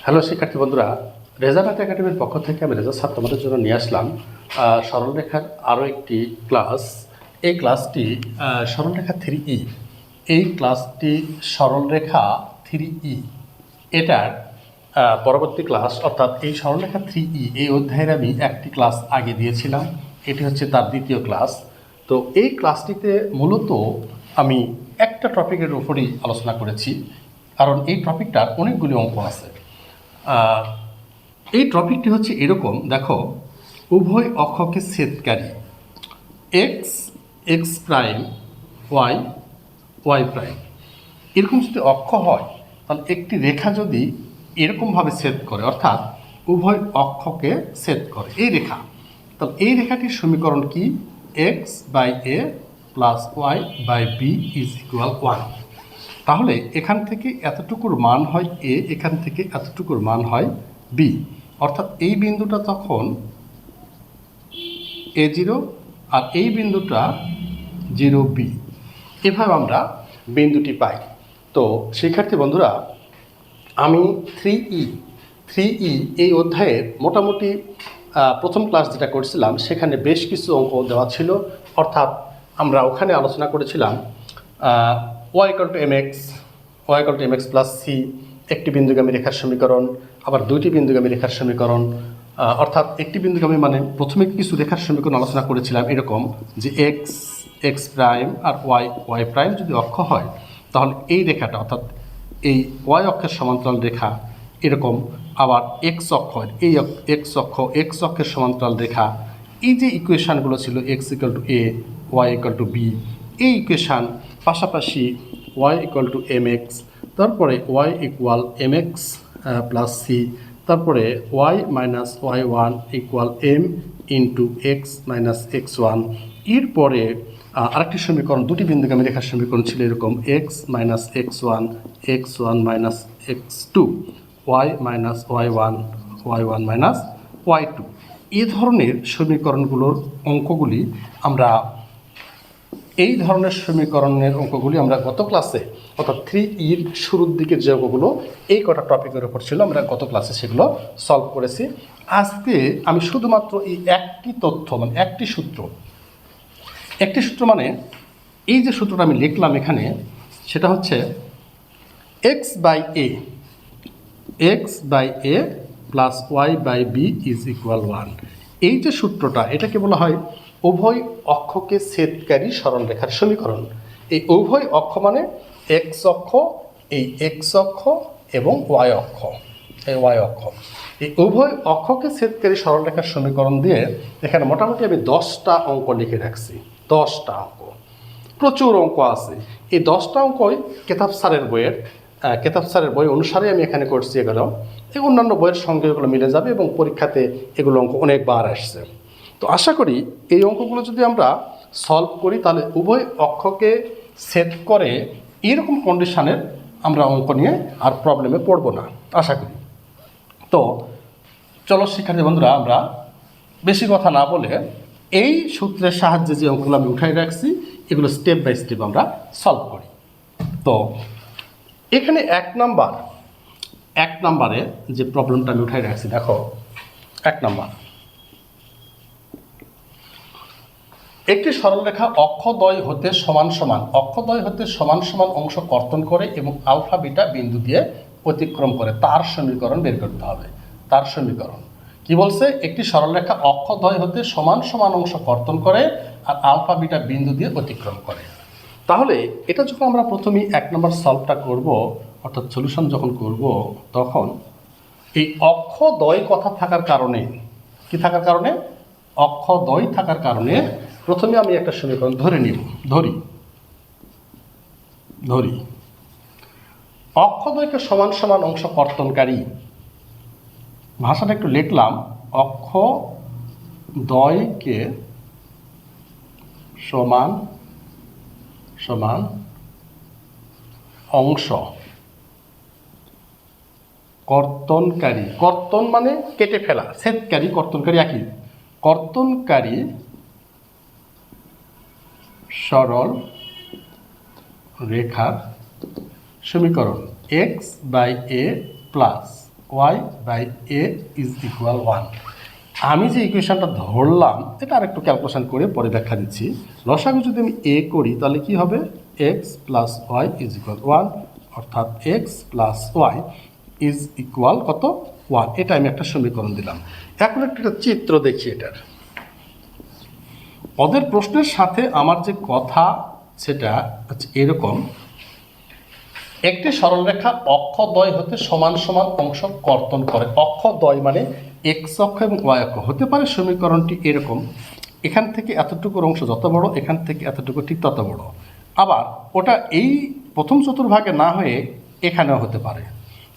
Hello শিক্ষার্থী বন্ধুরা, Reza math একাডেমির পক্ষ থেকে আমি রেজা স্যার তোমাদের জন্য নিয়ে আসলাম সরলরেখার আরও একটি ক্লাস। এই ক্লাসটি সরলরেখা 3E। এই ক্লাসটি সরলরেখা 3E এটার পরবর্তী ক্লাস, অর্থাৎ এই সরলরেখা 3E এই অধ্যায়ের আমি একটি ক্লাস আগে দিয়েছিলাম। এটি হচ্ছে তার দ্বিতীয় ক্লাস। তো এই ক্লাসটিতে মূলত আমি একটা টপিকের উপরই আলোচনা করেছি, কারণ এই টপিকটার অনেকগুলি অঙ্ক আছে। এই টপিকটি হচ্ছে এরকম, দেখো, উভয় অক্ষকে ছেদকারী x x prime y y prime, এরকম যদি অক্ষ হয় তাহলে একটি রেখা যদি এরকমভাবে ছেদ করে, অর্থাৎ উভয় অক্ষকে ছেদ করে এই রেখা, তাহলে এই রেখাটির সমীকরণ কি? X by a plus y by b is equal 1। তাহলে এখান থেকে এতটুকুর মান হয় এ, এখান থেকে এতটুকুর মান হয় বি, অর্থাৎ এই বিন্দুটা তখন A0 আর এই বিন্দুটা 0B। এভাবে আমরা বিন্দুটি পাই। তো শিক্ষার্থী বন্ধুরা, আমি 3E এই অধ্যায়ের মোটামুটি প্রথম ক্লাস যেটা করছিলাম সেখানে বেশ কিছু অঙ্ক দেওয়া ছিল, অর্থাৎ আমরা ওখানে আলোচনা করেছিলাম y=mx, y=mx প্লাস সি, একটি বিন্দুগামী রেখার সমীকরণ, আবার দুইটি বিন্দুগামী রেখার সমীকরণ। অর্থাৎ একটি বিন্দুগামী মানে প্রথমে কিছু রেখার সমীকরণ আলোচনা করেছিলাম এরকম যে এক্স এক্স প্রাইম আর ওয়াই ওয়াই প্রাইম যদি অক্ষ হয় তাহলে এই রেখাটা, অর্থাৎ এই ওয়াই অক্ষের সমান্তরাল রেখা এরকম, আবার এক্স অক্ষ, এই এক্স অক্ষের সমান্তরাল রেখা। এই যে ইকুয়েশানগুলো ছিল x=a, y=b, এই ইকুয়েশান, পাশাপাশি y=mx, তারপরে y=mx প্লাস সি, তারপরে y-y1 = m × x - x1। এরপরে আরেকটি সমীকরণ, দুটি বিন্দুগামী রেখার সমীকরণ ছিল এরকম x - x1 x1 - x2 y-y1 y1 - y2। এই ধরনের সমীকরণগুলোর অঙ্কগুলি আমরা এই ধরনের সমীকরণের অঙ্কগুলি আমরা গত ক্লাসে, অর্থাৎ 3E শুরুর দিকের যে অঙ্কগুলো এই কটা টপিকের উপর ছিল, আমরা গত ক্লাসে সেগুলো সলভ করেছি। আজকে আমি শুধুমাত্র এই একটি তথ্য, মানে একটি সূত্র মানে এই যে সূত্রটা আমি লিখলাম এখানে, সেটা হচ্ছে x/a plus y/b is equal 1। এই যে সূত্রটা, এটাকে বলা হয় উভয় অক্ষকে ছেদকারী সরলরেখার সমীকরণ। এই উভয় অক্ষ মানে এক্স অক্ষ, এই এক্স অক্ষ এবং ওয়াই অক্ষ, এই ওয়াই অক্ষ, এই উভয় অক্ষকে ছেদকারী সরলরেখার সমীকরণ দিয়ে এখানে মোটামুটি আমি 10টা অঙ্ক লিখে রাখছি। 10টা অঙ্ক, প্রচুর অঙ্ক আছে। এই 10টা অঙ্কই কেতাব স্যারের বই অনুসারে আমি এখানে করছি। এগুলো এই অন্যান্য বইয়ের সঙ্গে এগুলো মিলে যাবে এবং পরীক্ষাতে এগুলো অঙ্ক অনেকবার আসছে। তো আশা করি এই অঙ্কগুলো যদি আমরা সলভ করি তাহলে উভয় অক্ষকে সেট করে এরকম কন্ডিশনের আমরা অঙ্ক নিয়ে আর প্রবলেমে পড়ব না, আশা করি। তো চলো শিক্ষার্থী বন্ধুরা, আমরা বেশি কথা না বলে এই সূত্রের সাহায্যে যে অঙ্কগুলো আমি উঠাই রাখছি এগুলো স্টেপ বাই স্টেপ আমরা সলভ করি। তো এখানে এক নাম্বারে যে প্রবলেমটা আমি উঠাই রাখছি, দেখো, 1 নাম্বার, একটি সরলরেখা অক্ষদ্বয় হতে সমান সমান অংশ কর্তন করে এবং আলফা বিটা বিন্দু দিয়ে অতিক্রম করে, তার সমীকরণ বের করতে হবে। তার সমীকরণ কি বলছে? একটি সরলরেখা অক্ষদ্বয় হতে সমান অংশ কর্তন করে আর আলফা বিটা বিন্দু দিয়ে অতিক্রম করে। তাহলে এটা যখন আমরা প্রথমেই 1 নম্বর সলভটা করব, অর্থাৎ সলিউশন যখন করব, তখন এই অক্ষদ্বয় কথা থাকার কারণে, কি থাকার কারণে? অক্ষদ্বয় থাকার কারণে প্রথমে আমি একটা সমীকরণ ধরি অক্ষদ্বয়কে সমান অংশ কর্তনকারী, ভাষাটা একটু লিখলাম, অক্ষদ্বয়কে সমান অংশ কর্তনকারী, কর্তন মানে কেটে ফেলা, ছেদকারী, কর্তনকারী একই, কর্তনকারী সরল রেখার সমীকরণ x/a plus y by a is equal 1। আমি যে ইকুয়েশনটা ধরলাম এটা আরেকটু ক্যালকুলেশন করে পরে ব্যাখ্যা দিচ্ছি। লসাগু যদি আমি এ করি তাহলে কি হবে, x plus y is equal 1, অর্থাৎ x plus y is equal কত, 1। এটা আমি একটা সমীকরণ দিলাম। এখন একটা চিত্র দেখি এটার। ওদের প্রশ্নের সাথে আমার যে কথা সেটা হচ্ছে এরকম, একটি সরলরেখা অক্ষদ্বয় হতে সমান সমান অংশ কর্তন করে। অক্ষদ্বয় মানে এক্স অক্ষ এবং ওয়াই অক্ষ হতে পারে। সমীকরণটি এরকম, এখান থেকে এতটুকুর অংশ যত বড়, এখান থেকে এতটুকু ঠিক তত বড়। আবার ওটা এই প্রথম চতুর্ভাগে না হয়ে এখানেও হতে পারে।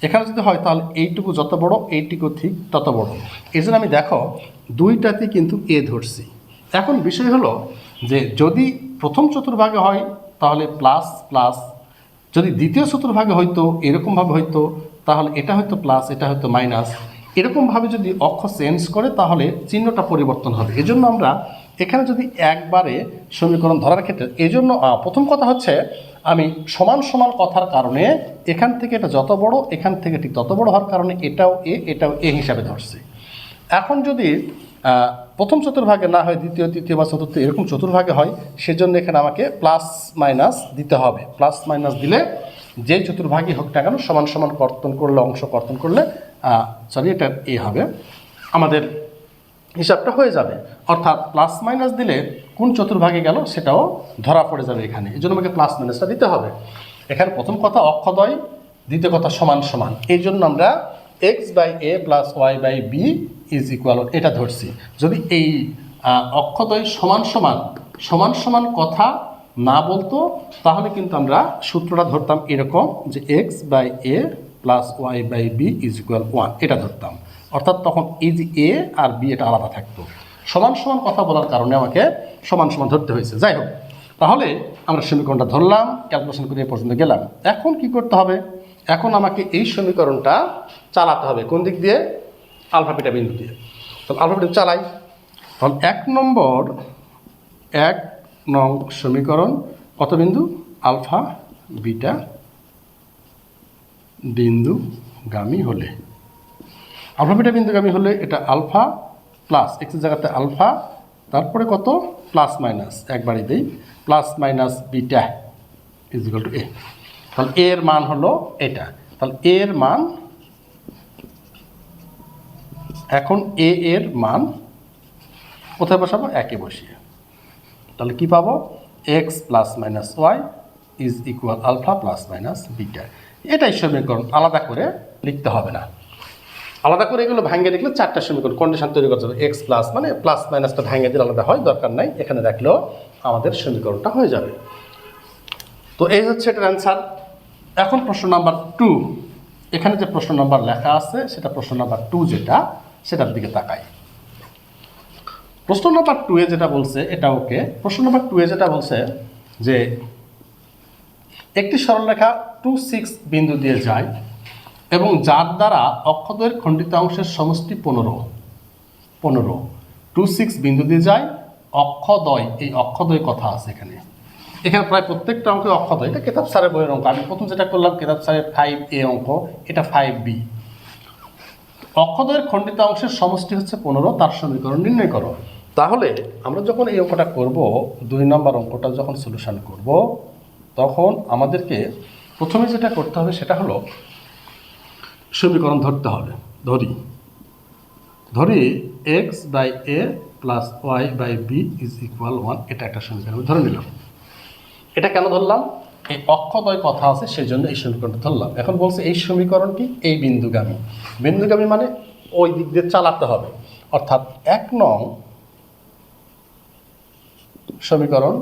এখানে যদি হয় তাহলে এইটুকু যত বড়, এইটুকু ঠিক তত বড়। এই জন্য আমি দেখো দুইটাতে কিন্তু এ ধরছি। এখন বিষয় হলো যে যদি প্রথম চতুর্ভাগে হয় তাহলে প্লাস প্লাস, যদি দ্বিতীয় চতুর্ভাগে হয়তো এরকমভাবে হয়তো তাহলে এটা হয়তো প্লাস, এটা হয়তো মাইনাস। এরকমভাবে যদি অক্ষ চেঞ্জ করে তাহলে চিহ্নটা পরিবর্তন হবে। এজন্য আমরা এখানে যদি একবারে সমীকরণ ধরার ক্ষেত্রে, এজন্য প্রথম কথা হচ্ছে আমি সমান সমান কথার কারণে এখান থেকে এটা যত বড়, এখান থেকে ঠিক তত বড় হওয়ার কারণে এটাও এ হিসাবে ধরছি। এখন যদি প্রথম চতুর্ভাগে না হয় দ্বিতীয়, তৃতীয় বা চতুর্থ এরকম চতুর্ভাগে হয়, সেজন্য এখানে আমাকে প্লাস মাইনাস দিতে হবে। প্লাস মাইনাস দিলে যে চতুর্ভাগই হোক না কেন সমান সমান কর্তন করলে, অংশ কর্তন করলে এটা এ হবে, আমাদের হিসাবটা হয়ে যাবে। অর্থাৎ প্লাস মাইনাস দিলে কোন চতুর্ভাগে গেল সেটাও ধরা পড়ে যাবে এখানে। এই জন্য আমাকে প্লাস মাইনাসটা দিতে হবে। এখানে প্রথম কথা অক্ষদ্বয়, দ্বিতীয় কথা সমান সমান। এই জন্য আমরা x by a plus y by b is equal এটা ধরছি। যদি এই অক্ষদ্বয় সমান সমান সমান সমান কথা না বলতো তাহলে কিন্তু আমরা সূত্রটা ধরতাম এরকম যে x by a plus y by b is equal 1, এটা ধরতাম। অর্থাৎ তখন এই যে এ আর বি এটা আলাদা থাকতো। সমান সমান কথা বলার কারণে আমাকে সমান সমান ধরতে হয়েছে। যাই হোক, তাহলে আমরা সমীকরণটা ধরলাম, ক্যালকুলেশন করে এ পর্যন্ত গেলাম। এখন কি করতে হবে, এখন আমাকে এই সমীকরণটা চালাতে হবে কোন দিক দিয়ে, আলফা বিটা বিন্দু দিয়ে। তাহলে আলফা বিটা চালাই। তাহলে 1 নং সমীকরণ কত বিন্দু, আলফা বিটা বিন্দুগামী হলে, আলফা বিটা বিন্দুগামী হলে এটা আলফা প্লাস এক্সের জায়গাতে আলফা, তারপরে কত প্লাস মাইনাস একবারই দেই, plus minus beta is equal to A. তাহলে এর মান হলো এটা। তাহলে এর মান, এখন এর মান কোথায় বসাবো, একে বসিয়ে। তাহলে কি পাবো, x plus minus y is equal alpha plus minus beta. এটাই সমীকরণ, আলাদা করে লিখতে হবে না। আলাদা করে এগুলো ভাঙিয়ে লিখলে 4টা সমীকরণ কন্ডিশন তৈরি করতে হবে। এক্স প্লাস মানে প্লাস মাইনাসটা ভাঙিয়ে দিলে আলাদা হয়, দরকার নাই, এখানে রাখলেও আমাদের সমীকরণটা হয়ে যাবে। তো এই হচ্ছে এটার অ্যান্সার। এখন প্রশ্ন নাম্বার 2, এখানে যে প্রশ্ন নাম্বার লেখা আছে সেটা প্রশ্ন নাম্বার 2 যেটা, সেটার দিকে তাকাই। প্রশ্ন নাম্বার 2 এ যেটা বলছে এটা ওকে। প্রশ্ন নাম্বার 2 এ যেটা বলছে যে একটি সরলরেখা 2,6 বিন্দু দিয়ে যায় এবং যার দ্বারা অক্ষদ্বয়ের খণ্ডিত অংশের সমষ্টি 15 2,6 বিন্দু দিয়ে যায় অক্ষদ্বয়, এই অক্ষদ্বয় কথা আছে এখানে। এখানে প্রায় প্রত্যেকটা অঙ্ক অক্ষদ্বয়। এটা কেতাব স্যারের বইয়ের অঙ্ক। আমি প্রথম যেটা করলাম কেতাব স্যারের 5A অঙ্ক, এটা 5B। অক্ষদ্বয়ের খণ্ডিত অংশের সমষ্টি হচ্ছে 15, তার সমীকরণ নির্ণয় করো। তাহলে আমরা যখন এই অঙ্কটা করব, 2 নম্বর অঙ্কটা যখন সলিউশন করব, তখন আমাদেরকে প্রথমে যেটা করতে হবে সেটা হলো সমীকরণ ধরতে হবে। ধরি x by a plus y by b is equal 1, এটা একটা সমীকরণ ধরে নিলাম। এটা কেন ধরলাম, এই অক্ষদ্বয় কথা আছে সেই জন্য এই সমীকরণটা ধরলাম। এখন বলছে এই সমীকরণটি এই বিন্দুগামী। বিন্দুগামী মানে ওই দিক দিয়ে চালাতে হবে। অর্থাৎ 1 নং সমীকরণ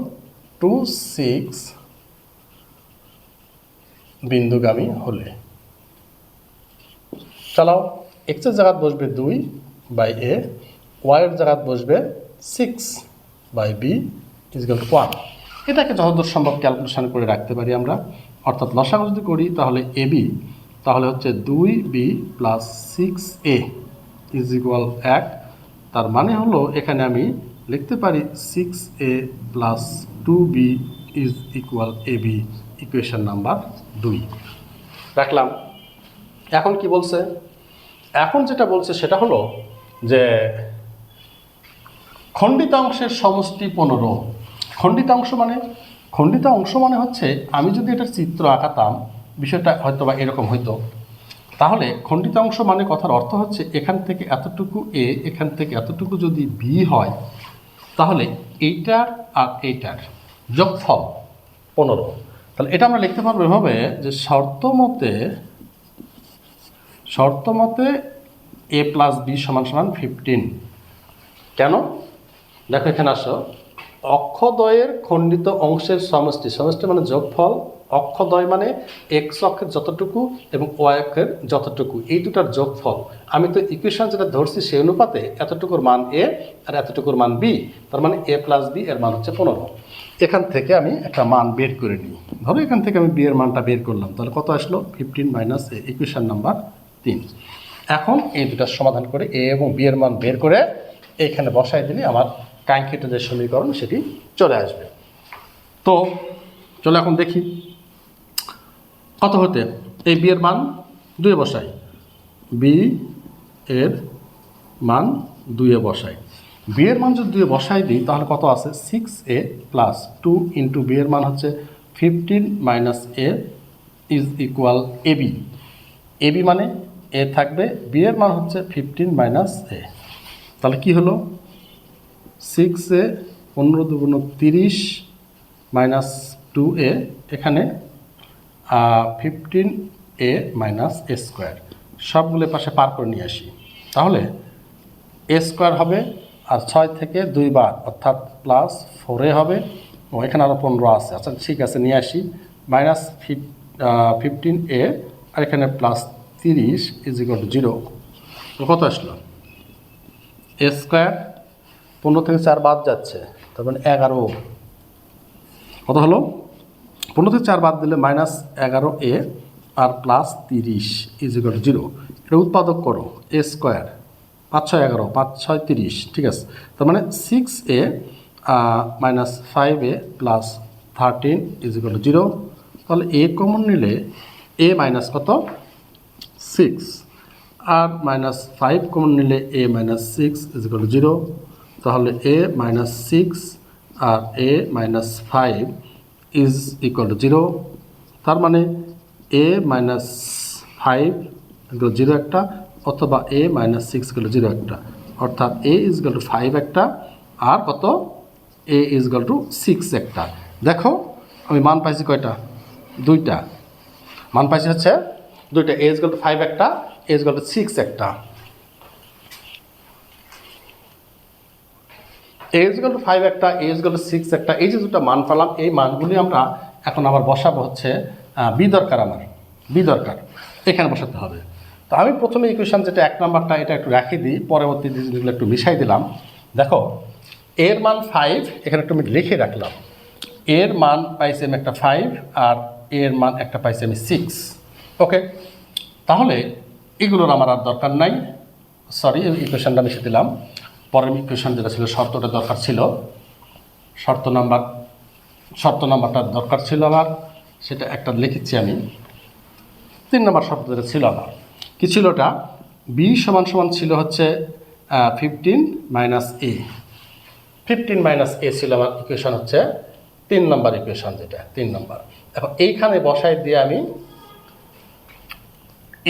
2,6 বিন্দুগামী হলে, চালাও। এক্স এর জায়গায় বসবে 2 বাই এ, ওয়াই এর জায়গায় বসবে 6 by b is equal to 1। এটাকে যতদূর সম্ভব ক্যালকুলেশন করে রাখতে পারি আমরা। অর্থাৎ লসাগু যদি করি তাহলে এ বি, তাহলে হচ্ছে 2b plus 6a is equal 1। তার মানে হলো এখানে আমি লিখতে পারি 6a plus 2b is equal ab, equation number 2 রাখলাম। এখন কি বলছে, এখন যেটা বলছে সেটা হলো যে খণ্ডিতাংশের সমষ্টি 15। খণ্ডিতাংশ মানে হচ্ছে আমি যদি এটার চিত্র আঁকাতাম বিষয়টা হয়তো বা এরকম হইতো। তাহলে খণ্ডিতাংশ মানে কথার অর্থ হচ্ছে এখান থেকে এতটুকু এ, এখান থেকে এতটুকু যদি বি হয়, তাহলে এইটার আর এইটার যোগফল 15। তাহলে এটা আমরা লিখতে পারবো এভাবে যে শর্ত মতে এ প্লাস বি সমান সমান 15। কেন? দেখো এখানে আসো, অক্ষদ্বয়ের খণ্ডিত অংশের সমষ্টি মানে যোগফল। অক্ষদ্বয় মানে এক্স অক্ষের যতটুকু এবং ওয়াই অক্ষের যতটুকু, এই দুটার যোগফল। আমি তো ইকুয়েশন যেটা ধরছি সেই অনুপাতে এতটুকুর মান এ আর এতটুকুর মান বি, তার মানে এ প্লাস বি এর মান হচ্ছে 15। এখান থেকে আমি একটা মান বের করে নিই। ধরো এখান থেকে আমি বি এর মানটা বের করলাম, তাহলে কত আসলো? 15 মাইনাস এ, ইকুয়েশন নাম্বার 3। এখন এই দুটার সমাধান করে এ এবং বি এর মান বের করে এইখানে বসাই দিলে আমার কাঙ্ক্ষিত যে সমীকরণ সেটি চলে আসবে। তো চলো এখন দেখি কত হতে এই বি এর মান 2 বসাই, বি এর মান 2 বসাই। বি এর মান যদি 2 বসাই দিই তাহলে কত আছে? 6a প্লাস 2 ইন্টু বি এর মান হচ্ছে 15 minus a is equal a b. A b মানে এ থাকবে, বি এর মান হচ্ছে 15 মাইনাস এ। তাহলে কি হলো? 6a 15 দুগুণ 30 মাইনাস 2a, এখানে 15a মাইনাস এ স্কোয়ার, সবগুলো পাশে পার করে নিয়ে আসি। তাহলে এ স্কোয়ার হবে আর 6 থেকে 2 বার অর্থাৎ প্লাস 4a হবে, ও এখানে আরও 15 আছে। আচ্ছা ঠিক আছে, নিয়ে আসি। মাইনাস 15a আর এখানে প্লাস 30 ইজ ইকুয়াল টু 0। কত আসলো? এ স্কোয়ার 15 থেকে 4 বাদ যাচ্ছে, তার মানে 11। কত হলো? 15 থেকে 4 বাদ দিলে মাইনাস 11a আর প্লাস 30 ইজ ইকুয়াল টু 0। এটা উৎপাদক করো, এ স্কোয়ার 5 6 11, 5 6 30, ঠিক আছে। তার মানে 6a minus 5a plus 13 is equal to 0। তাহলে এ কমন নিলে এ মাইনাস কত? 6, আর মাইনাস 5 কমন নিলে A minus 6 is equal to 0। তাহলে এ মাইনাস 6 আর A minus 5 is equal to 0। তার মানে এ মাইনাস 5 ইকুয়াল 0 একটা, অথবা এ মাইনাস 6 ইকুয়াল 0 একটা, অর্থাৎ এ ইজ ইকুয়াল টু 5 একটা আর কত? এ ইজ ইকুয়াল টু 6 একটা। দেখো আমি মান পাইছি কয়টা? 2টা মান পাইছি, হচ্ছে 2টা। এ ইজ ইকুয়াল টু 5 একটা, এ ইজ ইকুয়াল টু 6 একটা। এ ইজ ইকুয়াল টু 5 একটা, এ ইজ ইকুয়াল টু 6 একটা। এই যে দুটো মান পেলাম, এই মানগুলি আমরা এখন আবার বসাবো হচ্ছে বি দরকার, আমার বি দরকার এখানে বসাতে হবে। তো আমি প্রথমে ইকুয়েশন যেটা 1 নাম্বারটা এটা একটু রেখে দিই, পরবর্তী জিনিসগুলো একটু মিশাই দিলাম। দেখো এর মান 5, এখানে একটু আমি লিখে রাখলাম। এর মান পাইছি আমি একটা 5 আর এর মান একটা পাইছি আমি 6। ওকে, তাহলে এগুলোর আমার আর দরকার নাই, সরি ইকুয়েশনটা মিশে দিলাম। পরের ইকুয়েশন যেটা ছিল শর্তটা দরকার ছিল, শর্ত নাম্বারটা দরকার ছিল আমার, সেটা একটা লিখেছি আমি। 3 নম্বর শর্ত যেটা ছিল আমার কী ছিল? ওটা বি সমান সমান ছিল হচ্ছে 15 মাইনাস এ। 15 মাইনাস এ ছিল আমার ইকুয়েশন, হচ্ছে 3 নম্বর ইকুয়েশন, যেটা 3 নম্বর। এখন এইখানে বসাই দিয়ে আমি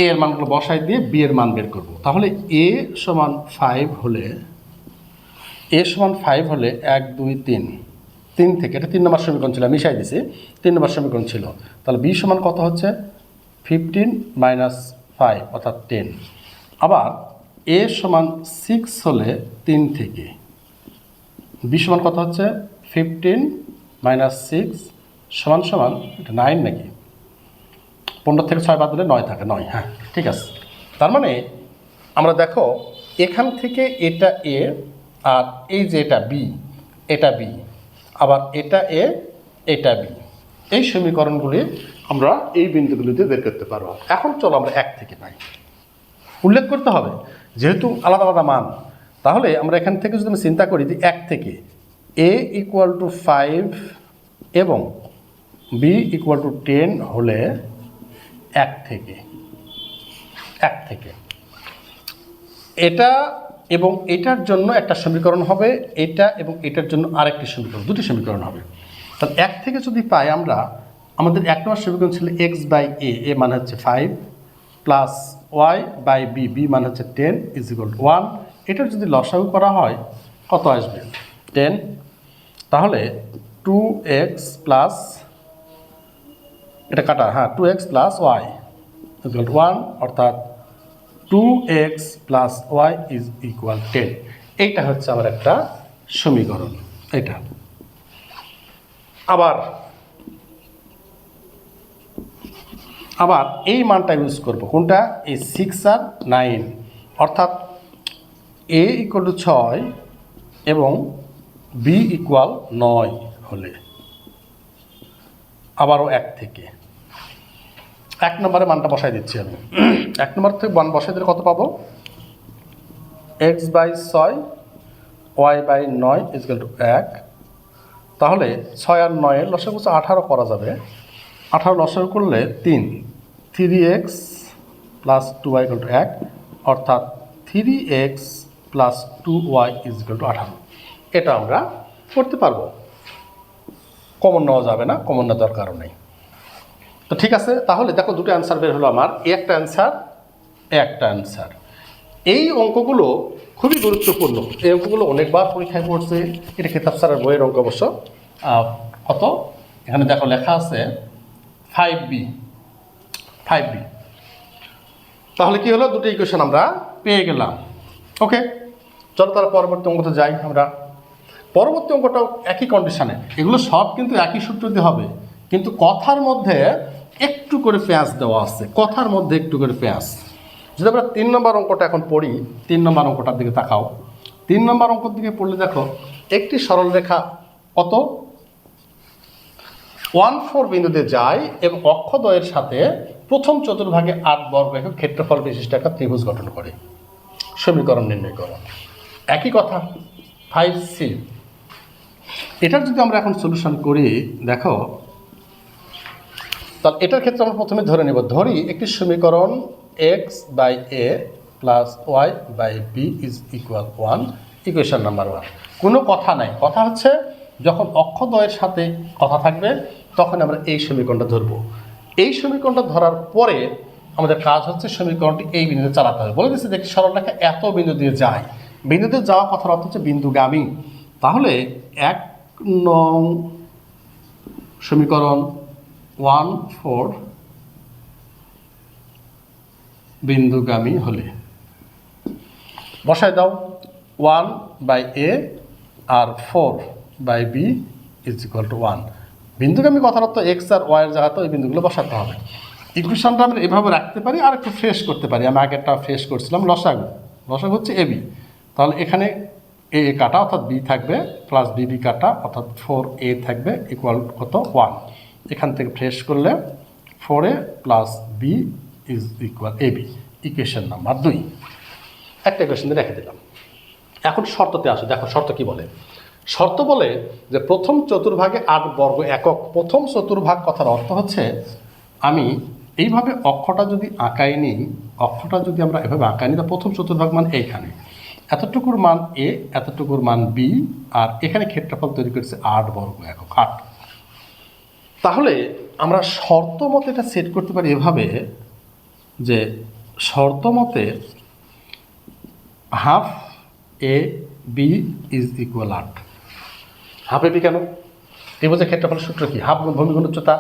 এ এর মানগুলো বসাই দিয়ে বি এর মান বের করব। তাহলে এ সমান 5 হলে, এ সমান 5 হলে 1 2 3, 3 থেকে, এটা 3 নম্বর সমীকরণ ছিল, মিশাই দিছি, 3 নম্বর সমীকরণ ছিল। তাহলে বি সমান কত হচ্ছে? 15 মাইনাস 5 অর্থাৎ 10। আবার এ সমান 6 হলে 3 থেকে, বি সমান কত হচ্ছে? 15 মাইনাস 6 সমান সমান, এটা 9 নাকি? 15 থেকে 6 বাদ দিলে 9 থাকে, 9, হ্যাঁ ঠিক আছে। তার মানে আমরা দেখো এখান থেকে এটা এ, আর এই যে এটা বি, এটা বি, আবার এটা এ, এটা বি, এই সমীকরণগুলি আমরা এই বিন্দুগুলিতে বের করতে পারবো। এখন চলো আমরা 1 থেকে পাই, উল্লেখ করতে হবে যেহেতু আলাদা আলাদা মান। তাহলে আমরা এখান থেকে যদি আমি চিন্তা করি যে 1 থেকে এ ইকুয়াল টু 5 এবং বি ইকুয়াল টু 10 হলে 1 থেকে এটা এবং এটার জন্য একটা সমীকরণ হবে, এটা এবং এটার জন্য আরেকটি সমীকরণ, দুটি সমীকরণ হবে। তাহলে 1 থেকে যদি পাই আমরা, আমাদের 1 নম্বর সমীকরণ ছিল x বাই এ মানে হচ্ছে 5 প্লাস ওয়াই বাই বি মানে হচ্ছে 10 ইজ ইকুয়াল টু 1। এটার যদি লসাগু করা হয় কত আসবে? 10। তাহলে 2x প্লাস, এটা কাটা, হ্যাঁ, 2x plus y is equal to 1, অর্থাৎ 2x plus y is equal 10। এইটা হচ্ছে আমার একটা সমীকরণ। এটা আবার এই মানটা ইউজ করব, কোনটা? এই 6 আর 9, অর্থাৎ a ইকুয়াল টু 6 এবং b ইকুয়াল 9 হলে আবারও 1 থেকে 1 নম্বরে মানটা বসাই দিচ্ছি আমি। 1 নম্বর থেকে 1 বসাই দিলে কত পাবো? x by 6 y by 9 is equal to 1। তাহলে 6 আর 9 এর লসাগু 18 করা যাবে। 18 লসাগু করলে 3x plus 2y equal to 1, অর্থাৎ 3x plus 2y is equal two 18। এটা আমরা করতে পারবো, কমন নেওয়া যাবে না, কমন নেওয়ার দরকারও নেই। তো ঠিক আছে, তাহলে দেখো দুটো অ্যান্সার বের হলো আমার, একটা অ্যান্সার, একটা অ্যান্সার। এই অঙ্কগুলো খুবই গুরুত্বপূর্ণ, এই অঙ্কগুলো অনেকবার পরীক্ষায় পড়ছে। এটা কিতাব স্যারের বইয়ের অঙ্ক অবশ্য। কত এখানে দেখো লেখা আছে 5b। তাহলে কি হলো? দুটো ইকুয়েশন আমরা পেয়ে গেলাম। ওকে, চলো তার পরবর্তী অঙ্কতে যাই আমরা। পরবর্তী অঙ্কটাও একই কন্ডিশনে, এগুলো সব কিন্তু একই সূত্র দিয়ে হবে, কিন্তু কথার মধ্যে একটু করে পেঁয়াজ দেওয়া আছে, কথার মধ্যে একটু করে পেঁয়াজ। যদি আমরা 3 নম্বর অঙ্কটা এখন পড়ি, 3 নম্বর অঙ্কটার দিকে তাকাও। 3 নম্বর অঙ্কর দিকে পড়লে দেখো একটি সরলরেখা কত 1-4 বিন্দুতে যায় এবং অক্ষদ্বয়ের সাথে প্রথম চতুর্ভাগে 8 বর্গ একক ক্ষেত্রফল বিশিষ্ট একটা ত্রিভুজ গঠন করে। সমীকরণ নির্ণয় করো। একই কথা, 5c। এটার যদি আমরা এখন সলিউশন করি, দেখো তাহলে এটার ক্ষেত্রে আমরা প্রথমে ধরে নেব, ধরি একটি সমীকরণ x by a plus y by b is equal 1, equation number 1। কোনো কথা নাই, কথা হচ্ছে যখন অক্ষদ্বয়ের সাথে কথা থাকবে তখন আমরা এই সমীকরণটা ধরবো। এই সমীকরণটা ধরার পরে আমাদের কাজ হচ্ছে সমীকরণটি এই বিন্দুতে চালাতে হবে। বলে দিচ্ছি দেখি সরলরেখা এত বিন্দু দিয়ে যায়, বিন্দুতে যাওয়া কথার অর্থ হচ্ছে বিন্দুগামী। তাহলে 1 নং সমীকরণ 1-4 বিন্দুগামী হলে বসায় দাও 1 বাই এ আর 4 by b is equal to 1। বিন্দুগামী কথার অর্থ এক্স আর ওয়াই এর জায়গাতে ওই বিন্দুগুলো বসাতে হবে। ইকুয়েশনটা আমরা এভাবে রাখতে পারি, আর একটু ফ্রেশ করতে পারি। আমি আগেরটা ফ্রেশ করছিলাম, লসাগু হচ্ছে এবি। তাহলে এখানে এ কাটা অর্থাৎ বি থাকবে, প্লাস বিবি কাটা অর্থাৎ 4a থাকবে, ইকুয়াল কত 1। এখান থেকে ফ্রেশ করলে 4a plus b is equal a b, equation number 2। একটা ইকুয়েশন দিয়ে রেখে দিলাম। এখন শর্ততে আসে, দেখো শর্ত কি বলে। শর্ত বলে যে প্রথম চতুর্ভাগে 8 বর্গ একক। প্রথম চতুর্ভাগ কথার অর্থ হচ্ছে আমি এইভাবে অক্ষটা যদি আঁকাই নিই, অক্ষটা যদি আমরা এভাবে আঁকাই নিই, তা প্রথম চতুর্ভাগ মান এইখানে, এতটুকুর মান এ, এতটুকুর মান বি, আর এখানে ক্ষেত্রফল তৈরি করেছে 8 বর্গ একক, 8। তাহলে আমরা শর্ত মতে এটা সেট করতে পারি এভাবে যে শর্ত মতে half a b is equal 8। Half a b কেন? ত্রিভুজের ক্ষেত্রফলের সূত্র কি? হাফ গুণ ভূমি গুণ উচ্চতা।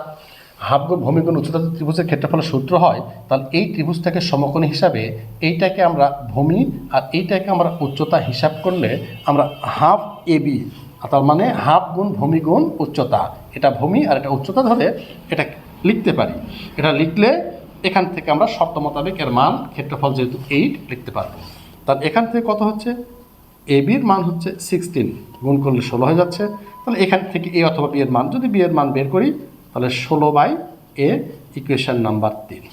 হাফ গুণ ভূমি গুণ উচ্চতা যদি ত্রিভুজের ক্ষেত্রফলের সূত্র হয়, তাহলে এই ত্রিভুজটাকে সমকোণী হিসাবে এইটাকে আমরা ভূমি আর এইটাকে আমরা উচ্চতা হিসাব করলে আমরা হাফ এ বি, তার মানে হাফ গুণ ভূমি গুণ উচ্চতা, এটা ভূমি আর এটা উচ্চতা ধরে এটা লিখতে পারি। এটা লিখলে এখান থেকে আমরা শর্ত মোতাবেক এর মান, ক্ষেত্রফল যেহেতু 8 লিখতে পারবো। তাহলে এখান থেকে কত হচ্ছে? এ বির মান হচ্ছে 16, গুণ করলে 16 হয়ে যাচ্ছে। তাহলে এখান থেকে এ অথবা বি এর মান, যদি বি এর মান বের করি তাহলে 16 বাই এ, ইকুয়েশন নাম্বার 3।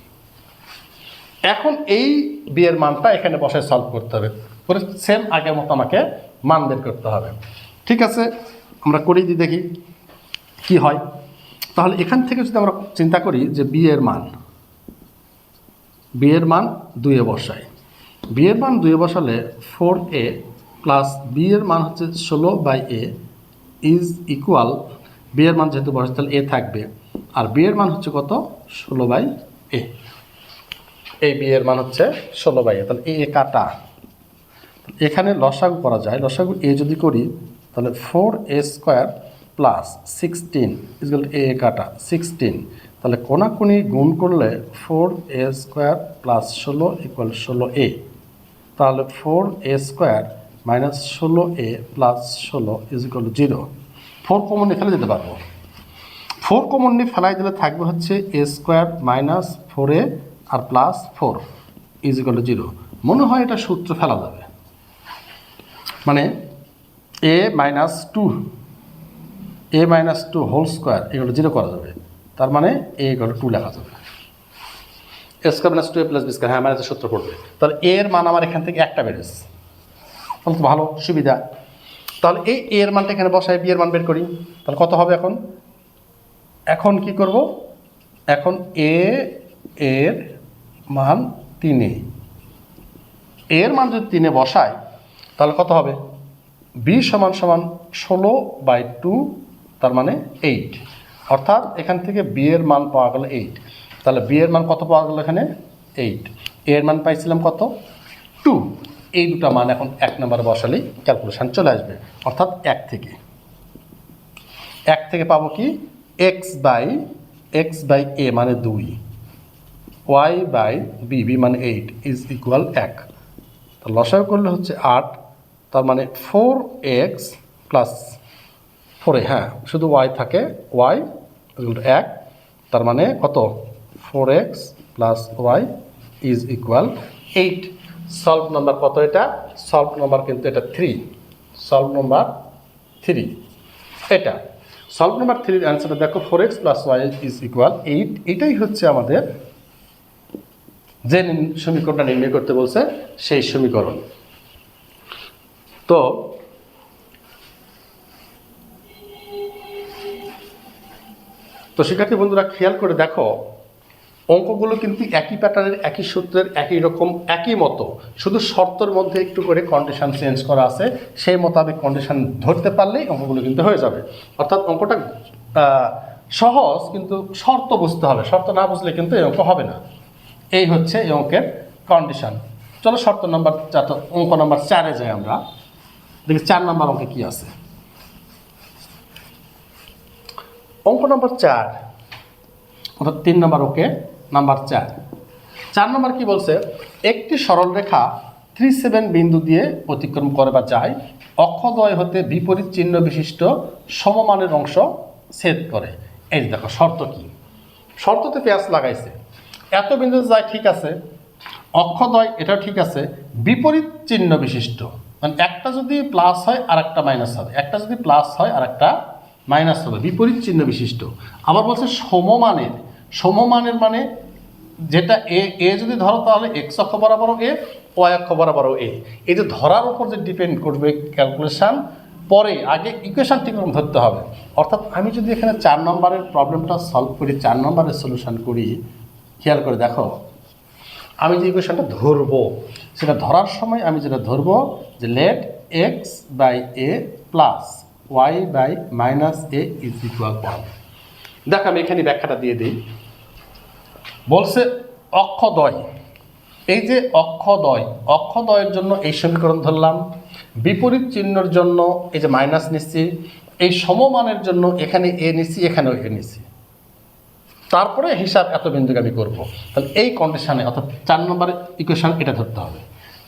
এখন এই বি এর মানটা এখানে বসে সলভ করতে হবে, করে সেম আগের মতো আমাকে মান বের করতে হবে। ঠিক আছে, আমরা করেই দিই, দেখি কি হয়। তাহলে এখান থেকে যদি আমরা চিন্তা করি যে বি এর মান 2 এ বসাই, বি এর মান 2 বসালে 4a প্লাস বি এর মান হচ্ছে 16/a ইজ ইকুয়াল, বি এর মান যেহেতু বসে তাহলে এ থাকবে, আর বি এর মান হচ্ছে কত 16/a, এই বি এর মান হচ্ছে 16/a, তাহলে এ কাটা। এখানে লসাগু করা যায়, লসাগু এ যদি করি তাহলে 4a² প্লাস 16 ইজুয়াল এ কাটা 16, তাহলে কোনাকুনি গুণ করলে 4a² প্লাস 16 ইকুয়াল 16a, তাহলে 4a² minus 16a plus 16 is equal 0। 4 common নিয়ে ফেলে যেতে পারবো, 4 কমন নিয়ে ফেলাই দিলে থাকবে হচ্ছে a² মাইনাস 4a আর প্লাস 4 ইজ ইকুয়াল 0। মনে হয় এটা সূত্র ফেলা যাবে, মানে a মাইনাস 2 হোল স্কোয়ার এগুলো 0 করা যাবে, তার মানে a এগুলো 2 লেখা যাবে। a² minus 2a plus b², হ্যাঁ মাইনাসের সূত্র পড়বে, তাহলে a এর মান আমার এখান থেকে একটা বেড়েছে, তাহলে তো ভালো সুবিধা। তাহলে এই a এর মানটা এখানে বসাই, b এর মান বের করি, তাহলে কত হবে এখন কি করব, এখন a এর মান 3, এর মান যদি 3 বসাই তাহলে কত হবে, b সমান 16/2, তার মানে 8, অর্থাৎ এখান থেকে b এর মান পাওয়া গেল 8, তাহলে b এর মান কত পাওয়া গেল এখানে 8, এর মান পাইছিলাম কত 2, এই দুটো মান এখন 1 নম্বরে বসালেই ক্যালকুলেশন চলে আসবে, অর্থাৎ 1 থেকে পাবো কি x/a মানে 2, y/b মানে 8 ইজ ইকুয়াল 1, তো লসাগু করলে হচ্ছে 8, তার মানে 4x প্লাস 4a, হ্যাঁ শুধু y থাকে, y 1, তার মানে কত 4x plus y is equal 8। Solve number কত এটা, সলভ নাম্বার কিন্তু এটা 3, সলভ নাম্বার 3, এটা সলভ নাম্বার 3 এর অ্যান্সারটা দেখো 4x plus y is equal 8, এটাই হচ্ছে আমাদের যে সমীকরণটা নির্ণয় করতে বলছে সেই সমীকরণ। তো শিক্ষার্থী বন্ধুরা খেয়াল করে দেখো, অঙ্কগুলো কিন্তু একই প্যাটার্নের, একই সূত্রের, একই রকম, একই মতো, শুধু শর্তের মধ্যে একটু করে কন্ডিশন চেঞ্জ করা আছে, সেই মোতাবেক কন্ডিশন ধরতে পারলেই অঙ্কগুলো কিন্তু হয়ে যাবে। অর্থাৎ অঙ্কটা সহজ, কিন্তু শর্ত বুঝতে হবে, শর্ত না বুঝলে কিন্তু এই অঙ্ক হবে না। এই হচ্ছে এই অঙ্কের কন্ডিশন। চলো শর্ত নাম্বার 4, অঙ্ক নাম্বার 4-এ যাই আমরা, দেখি 4 নম্বর অঙ্কে কি আছে। অঙ্ক নাম্বার 4 অর্থাৎ 3 নম্বর ওকে নাম্বার 4 নম্বর কি বলছে, একটি সরল রেখা 37 বিন্দু দিয়ে অতিক্রম করে বা যায়, অক্ষদ্বয় হতে বিপরীত চিহ্ন বিশিষ্ট সমমানের অংশ ছেদ করে। এই দেখো শর্ত কি, শর্ততে পেঁয়াজ লাগাইছে, এত বিন্দু যায় ঠিক আছে, অক্ষদ্বয় এটাও ঠিক আছে, বিপরীত চিহ্ন বিশিষ্ট মানে একটা যদি প্লাস হয় আর একটা মাইনাস হবে, একটা যদি প্লাস হয় আর একটা মাইনাস হবে, বিপরীত চিহ্ন বিশিষ্ট। আবার বলছে সমমানের মানে যেটা এ যদি ধরো তাহলে এক্স অক্ষ বরাবরও এ, ওয়াই অক্ষ বরাবরও এ, এই যে ধরার উপর যে ডিপেন্ড করবে ক্যালকুলেশন, পরে আগে ইকুয়েশন ঠিক রকম ধরতে হবে। অর্থাৎ আমি যদি এখানে 4 নম্বরের প্রবলেমটা সলভ করি, 4 নম্বরের সলিউশন করি, খেয়াল করে দেখো আমি যে ইকুয়েশনটা ধরবো সেটা ধরার সময় আমি যেটা ধরবো যে late x/a plus y/-a is equal 1। দেখ আমি এখানে ব্যাখ্যাটা দিয়ে দিই। বলছে অক্ষদ্বয়, এই যে অক্ষদ্বয়ের জন্য এই সমীকরণ ধরলাম, বিপরীত চিহ্নের জন্য এই যে মাইনাস নিচ্ছি, এই সমমানের জন্য এখানে এ নিচ্ছি, এখানেও এ নিচ্ছি, তারপরে হিসাব এত বিন্দুকে আমি করবো। তাহলে এই কন্ডিশনে অর্থাৎ 4 নম্বরের ইকুয়েশন এটা ধরতে হবে।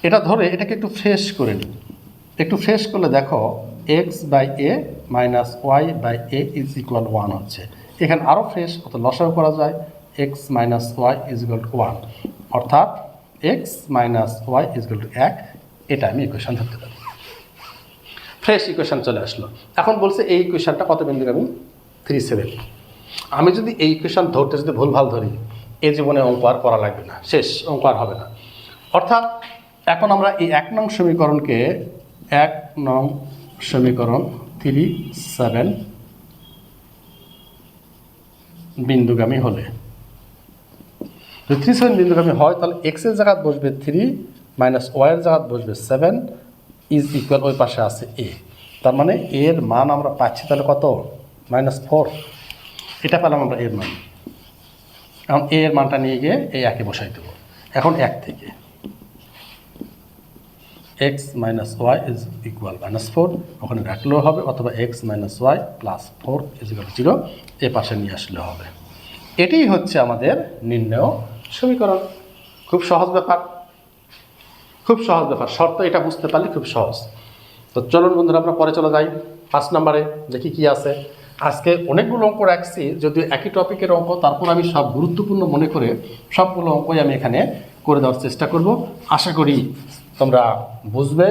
এটা ধরে এটাকে একটু ফ্রেশ করে নিই, একটু ফ্রেশ করলে দেখো x/a minus y/a is equal 1 হচ্ছে। এখানে আরও ফ্রেশ অত লসাগু করা যায়, x minus y is equal 1, অর্থাৎ x minus y is equal 1, এটা আমি ইকুয়েশন ধরতে পারি। ফ্রেশ ইকুয়েশন চলে আসলো। এখন বলছে এই ইকুয়েশনটা কত বিন্দুকে আমি 37। আমি যদি এই ইকুয়েশন ধরতে যদি ভুলভাল ধরি, এই জীবনে অঙ্ক আর করা লাগবে না, শেষ, অঙ্ক আর হবে না। অর্থাৎ এখন আমরা এই 1 নং সমীকরণকে 1 নং সমীকরণ 37 বিন্দুগামী হলে, যদি 37 বিন্দুগামী হয় তাহলে এক্সের জায়গায় বসবে 3 মাইনাস ওয়াইয়ের জায়গায় বসবে 7 ইজ ইকুয়াল ওই পাশে আছে এ। তার মানে এর মান আমরা পাচ্ছি তাহলে কত, -4। এটা পেলাম আমরা এর মান। এখন এর মানটা নিয়ে গিয়ে এই একে বসাই দেবো। এখন 1 থেকে x minus y is equal -4 ওখানে রাখলেও হবে, অথবা x minus y plus 4 is equal 0 এ পাশে নিয়ে আসলে হবে। এটাই হচ্ছে আমাদের নির্ণয় সমীকরণ। খুব সহজ ব্যাপার, খুব সহজ ব্যাপার। শর্ত এটা বুঝতে পারলে খুব সহজ। তো চলুন বন্ধুরা আমরা পরে চলে যাই 5 নম্বরে, দেখি কি আছে। আজকে অনেকগুলো অঙ্ক রাখছি, যদিও একই টপিকের অঙ্ক, তারপর আমি সব গুরুত্বপূর্ণ মনে করে সবগুলো অঙ্কই আমি এখানে করে দেওয়ার চেষ্টা করব। আশা করি তোমরা বুঝবে।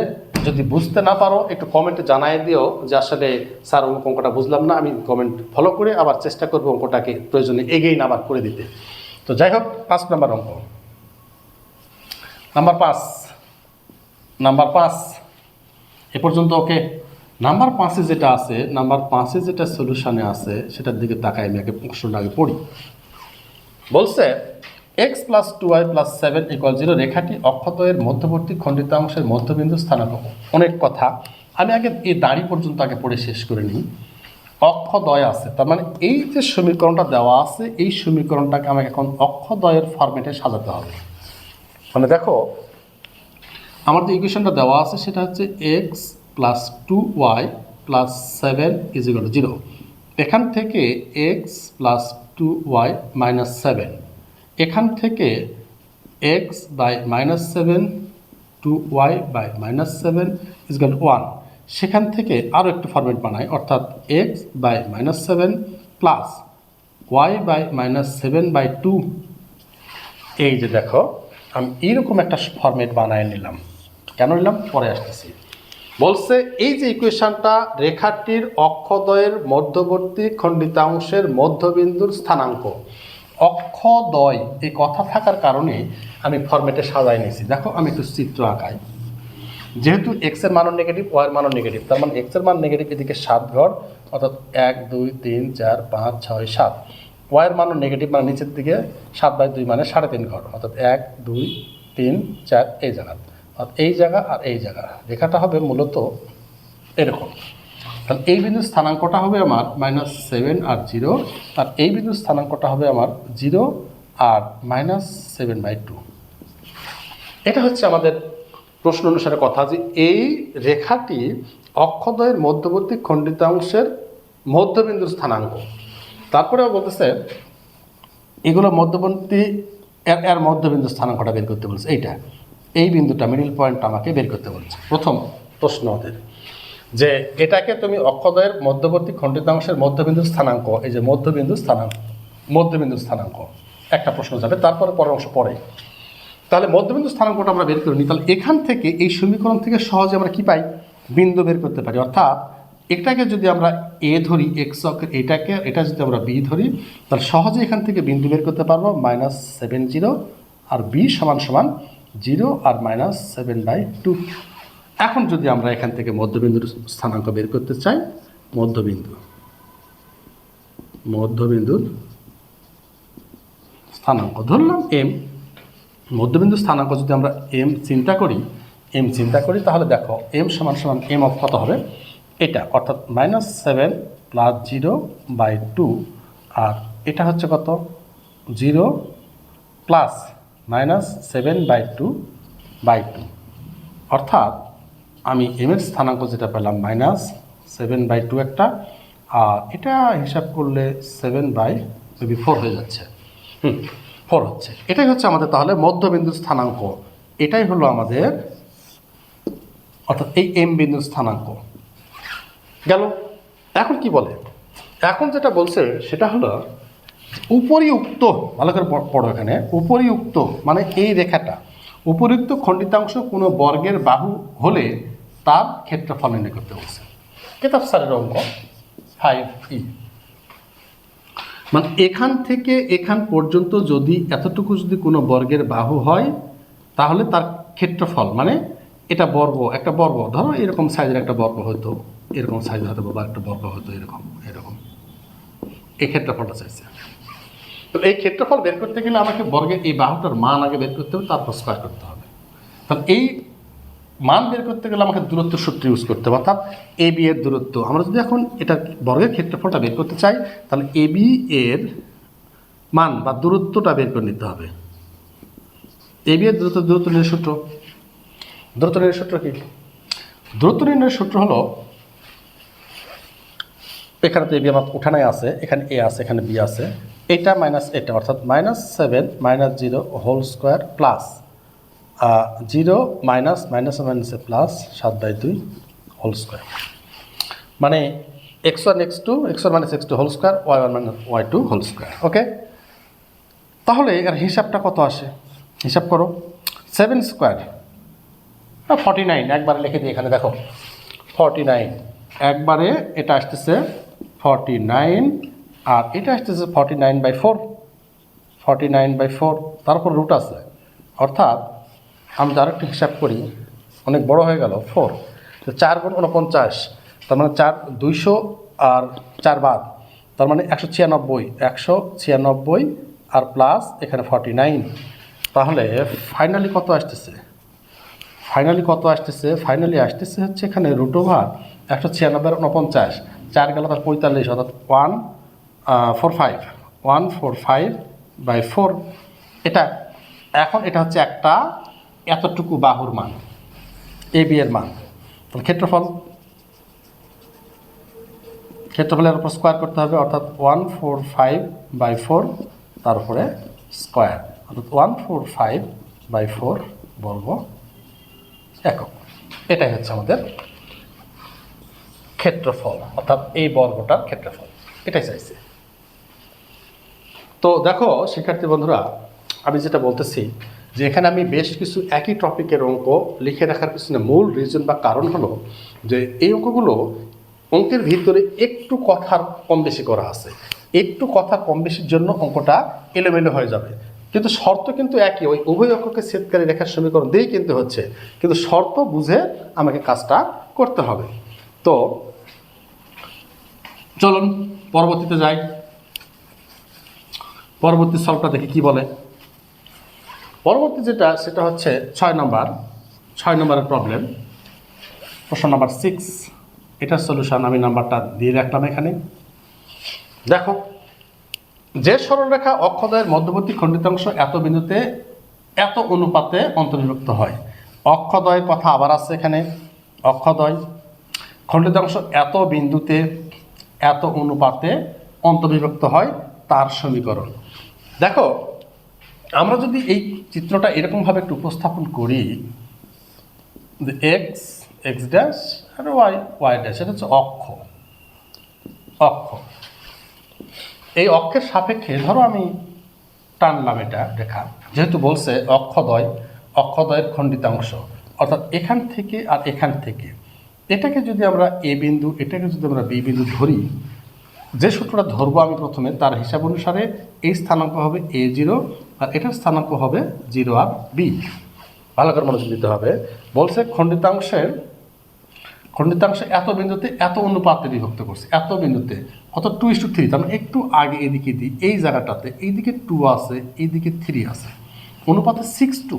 যদি বুঝতে না পারো একটু কমেন্টে জানাই দিও যে আসলে স্যার অঙ্কটা বুঝলাম না। আমি কমেন্ট ফলো করে আবার চেষ্টা করব অঙ্কটাকে প্রয়োজনে এগিয়ে আবার করে দিতে। তো যাই হোক, 5 নম্বর অঙ্ক, নাম্বার 5 এ পর্যন্ত ওকে। নাম্বার 5-এ যেটা আছে, নাম্বার 5-এ যেটা সলিউশনে আছে সেটার দিকে তাকাই আমি আগে প্রশ্নটা আগে পড়ি। বলছে x plus 2y plus 7 equal 0 রেখাটি অক্ষদ্বয়ের মধ্যবর্তী খণ্ডিতাংশের মধ্যবিন্দু স্থানাঙ্ক। অনেক কথা, আমি আগে এই দাড়ি পর্যন্ত আগে পড়ে শেষ করে নিই। অক্ষদ্বয় আছে, তার মানে এই যে সমীকরণটা দেওয়া আছে এই সমীকরণটাকে আমাকে এখন অক্ষদ্বয়ের ফরম্যাটে সাজাতে হবে। মানে দেখো আমার যে ইকুয়েশনটা দেওয়া আছে সেটা হচ্ছে x plus 2y plus 7 is equal to 0। এখান থেকে x প্লাস 2y মাইনাস 7, এখান থেকে x by minus 7 2y by minus 7 is equal to 1। সেখান থেকে আরও একটু ফরম্যাট বানাই, অর্থাৎ x by minus 7 plus y by minus 7 by 2। এই যে দেখো আমি এইরকম একটা ফরম্যাট বানায় নিলাম। কেন নিলাম পরে আসতেছি। বলছে এই যে ইকুয়েশনটা রেখাটির অক্ষদ্বয়ের মধ্যবর্তী খণ্ডিতাংশের মধ্যবিন্দুর স্থানাঙ্ক। অক্ষদ্বয় এই কথা থাকার কারণে আমি ফরম্যাটে সাজাই নিয়েছি। দেখো আমি একটু চিত্র আঁকাই। যেহেতু এক্স এর মানও নেগেটিভ, ওয়াইয়ের মানও নেগেটিভ, তার মানে এক্স এর মান নেগেটিভ, এদিকে 7 ঘর, অর্থাৎ 1 2 3 4 5 6 7। ওয়াইয়ের মানও নেগেটিভ, মানে নিচের দিকে 7/2 মানে 3.5 ঘর, অর্থাৎ 1 2 3 4 এই জায়গা, অর্থাৎ এই জায়গা আর এই জায়গা। রেখাটা হবে মূলত এরকম। তাহলে এই বিন্দুর স্থানাঙ্কটা হবে আমার -7 আর 0, আর এই বিন্দুর স্থানাঙ্কটা হবে আমার 0 আর -7/2। এটা হচ্ছে আমাদের প্রশ্ন অনুসারে কথা, যে এই রেখাটি অক্ষদ্বয়ের মধ্যবর্তী খণ্ডিতাংশের মধ্যবিন্দুর স্থানাঙ্ক। তারপরেও বলতেছে এগুলো মধ্যবর্তী এর মধ্যবিন্দু স্থানাঙ্কটা বের করতে বলছে। এইটা এই বিন্দুটা মিডল পয়েন্টটা আমাকে বের করতে বলছে। প্রথম প্রশ্ন ওদের যে এটাকে তুমি অক্ষদ্বয়ের মধ্যবর্তী খণ্ডিতাংশের মধ্যবিন্দু স্থানাঙ্ক, এই যে মধ্যবিন্দু স্থানাঙ্ক একটা প্রশ্ন যাবে, তারপরে পরের অংশ পরে। তাহলে মধ্যবিন্দু স্থানাঙ্কটা আমরা বের করে নিই। তাহলে এখান থেকে এই সমীকরণ থেকে সহজে আমরা কি পাই, বিন্দু বের করতে পারি। অর্থাৎ এটাকে যদি আমরা এ ধরি, এক্স অক্ষের এটা যদি আমরা বি ধরি, তাহলে সহজে এখান থেকে বিন্দু বের করতে পারবো -7 আর বি সমান 0 আর -7/2। এখন যদি আমরা এখান থেকে মধ্যবিন্দুর স্থানাঙ্ক বের করতে চাই, মধ্যবিন্দুর স্থানাঙ্ক ধরলাম m। মধ্যবিন্দু স্থানাঙ্ক যদি আমরা m চিন্তা করি তাহলে দেখো m সমান m অফ কত হবে এটা, অর্থাৎ -7 প্লাস 0/2, আর এটা হচ্ছে কত 0 প্লাস -7/2/2, অর্থাৎ আমি m এর স্থানাঙ্ক যেটা পেলাম -7/2 একটা, আর এটা হিসাব করলে 7/4 হয়ে যাচ্ছে। 4 হচ্ছে। এটাই হচ্ছে আমাদের তাহলে মধ্যবিন্দুর স্থানাঙ্ক। এটাই হলো আমাদের, অর্থাৎ এই m বিন্দুর স্থানাঙ্ক গেল। এখন কি বলে, এখন যেটা বলছে সেটা হলো উপরিউক্ত, ভালো করে পড়ো এখানে, উপরিউক্ত মানে এই রেখাটা, উপরিউক্ত খণ্ডিতাংশ কোনো বর্গের বাহু হলে তার ক্ষেত্রফল নির্ণয় করতে বলছে। কেতাব স্যারের অঙ্ক 5E। মানে এখান থেকে এখান পর্যন্ত যদি এতটুকু যদি কোনো বর্গের বাহু হয় তাহলে তার ক্ষেত্রফল, মানে এটা বর্গ, একটা বর্গ ধরো এরকম সাইজের একটা বর্গ হতো, এরকম সাইজ হয়তো বা একটা বর্গ হতো এরকম এই ক্ষেত্রফলটা চাইছে। তো এই ক্ষেত্রফল বের করতে গেলে আমাকে বর্গের এই বাহুটার মান আগে বের করতে হবে, তারপর স্কয়ার করতে হবে। তাহলে এই মান বের করতে গেলে আমাকে দূরত্ব সূত্র ইউজ করতে হবে, অর্থাৎ এ বি এর দূরত্ব। আমরা যদি এখন এটার বর্গের ক্ষেত্রফলটা বের করতে চাই তাহলে এ বি এর মান বা দূরত্বটা বের করে নিতে হবে। এ বি এর দূরত্ব নির্ণয়ের সূত্র, দূরত্ব নির্ণয়ের সূত্র কি? দূরত্ব নির্ণয়ের সূত্র হলো, এখানে তো এ বি আমার উঠানায় আছে, এখানে এ আছে, এখানে বি আছে, এটা মাইনাস এটা, অর্থাৎ -7 - 0 হোল স্কোয়ার প্লাস 0 মাইনাস মাইনাসে প্লাস 7/2 হোল স্কোয়ার, মানে x1 x2 x1 - x2 whole square y1 - y2 whole square. Okay, তাহলে এর হিসাবটা কত আসে? হিসাব করো। 7 স্কোয়ার 49, একবারে লিখে দিই এখানে, দেখো 49, একবারে এটা আসতেছে 49, আর এটা আসতেছে 49/4, 49/4, তারপর রুট আছে, অর্থাৎ আমি আরেকটু হিসাব করি, অনেক বড় হয়ে গেল 4, তো 4 × 49, তার মানে 200 আর 4 বাদ, তার মানে 196 আর প্লাস এখানে 49। তাহলে ফাইনালি কত আসতেছে? ফাইনালি আসতেছে হচ্ছে এখানে √196 আর 49, 4 গেল তার 45, অর্থাৎ 145/4। এটা এখন এটা হচ্ছে একটা এতটুকু বাহুর মান, এ বি এর মান। তাহলে ক্ষেত্রফলের উপর স্কোয়ার করতে হবে, অর্থাৎ 145/4 তার উপরে স্কোয়ার, অর্থাৎ 145/4 বর্গ একক। এটাই হচ্ছে আমাদের ক্ষেত্রফল, অর্থাৎ এই বর্গটার ক্ষেত্রফল, এটাই চাইছে। তো দেখো শিক্ষার্থী বন্ধুরা, আমি যেটা বলতেছি যে এখানে আমি বেশ কিছু একই টপিকের অঙ্ক লিখে রাখার পিছনে মূল রিজন বা কারণ হলো যে এই অঙ্কগুলো অঙ্কের ভিতরে একটু কথার কম বেশি করা আছে, একটু কথা কম বেশির জন্য অঙ্কটা এলোমেলো হয়ে যাবে, কিন্তু শর্ত কিন্তু একই, ওই উভয় অক্ষকে ছেদকারী রেখার সমীকরণ দিয়েই কিন্তু হচ্ছে, কিন্তু শর্ত বুঝে আমাকে কাজটা করতে হবে। তো চলুন পরবর্তীতে যাই, পরবর্তী সলভটা দেখি কি বলে। পরবর্তী সেটা হচ্ছে 6 নম্বরের প্রবলেম, প্রশ্ন নাম্বার 6। এটার সলিউশন আমি নাম্বারটা দিয়ে রাখলাম এখানে। দেখো, যে সরলরেখা অক্ষদ্বয়ের মধ্যবর্তী খণ্ডিতাংশ এত বিন্দুতে এত অনুপাতে অন্তর্বিভক্ত হয়। অক্ষদ্বয়ের কথা আবার আছে এখানে, অক্ষদ্বয় খণ্ডিতাংশ এত বিন্দুতে এত অনুপাতে অন্তর্বিভক্ত হয়, তার সমীকরণ। দেখো, আমরা যদি এই চিত্রটা এরকমভাবে একটু উপস্থাপন করি, এক্স ড্যাশ আর ওয়াই ড্যাশ, এটা হচ্ছে অক্ষ। এই অক্ষের সাপেক্ষে ধরো আমি টানলাম এটা রেখা, যেহেতু বলছে অক্ষদ্বয়ের খণ্ডিতাংশ, অর্থাৎ এখান থেকে আর এখান থেকে, এটাকে যদি আমরা এ বিন্দু, এটাকে যদি আমরা বি বিন্দু ধরি, যে সূত্রটা ধরবো আমি প্রথমে, তার হিসাব অনুসারে এই স্থানাঙ্ক হবে a0 আর এটার স্থানাঙ্ক হবে 0 আর b। ভালো করে মনোযোগ দিতে হবে। বলছে খণ্ডিতাংশ এত বিন্দুতে এত অনুপাতে বিভক্ত করছে, এত বিন্দুতে, অর্থাৎ 2:3। তার মানে একটু আগে এদিকে দিই, এই জায়গাটাতে এইদিকে 2 আছে, এইদিকে 3 আছে, অনুপাতে 6:2,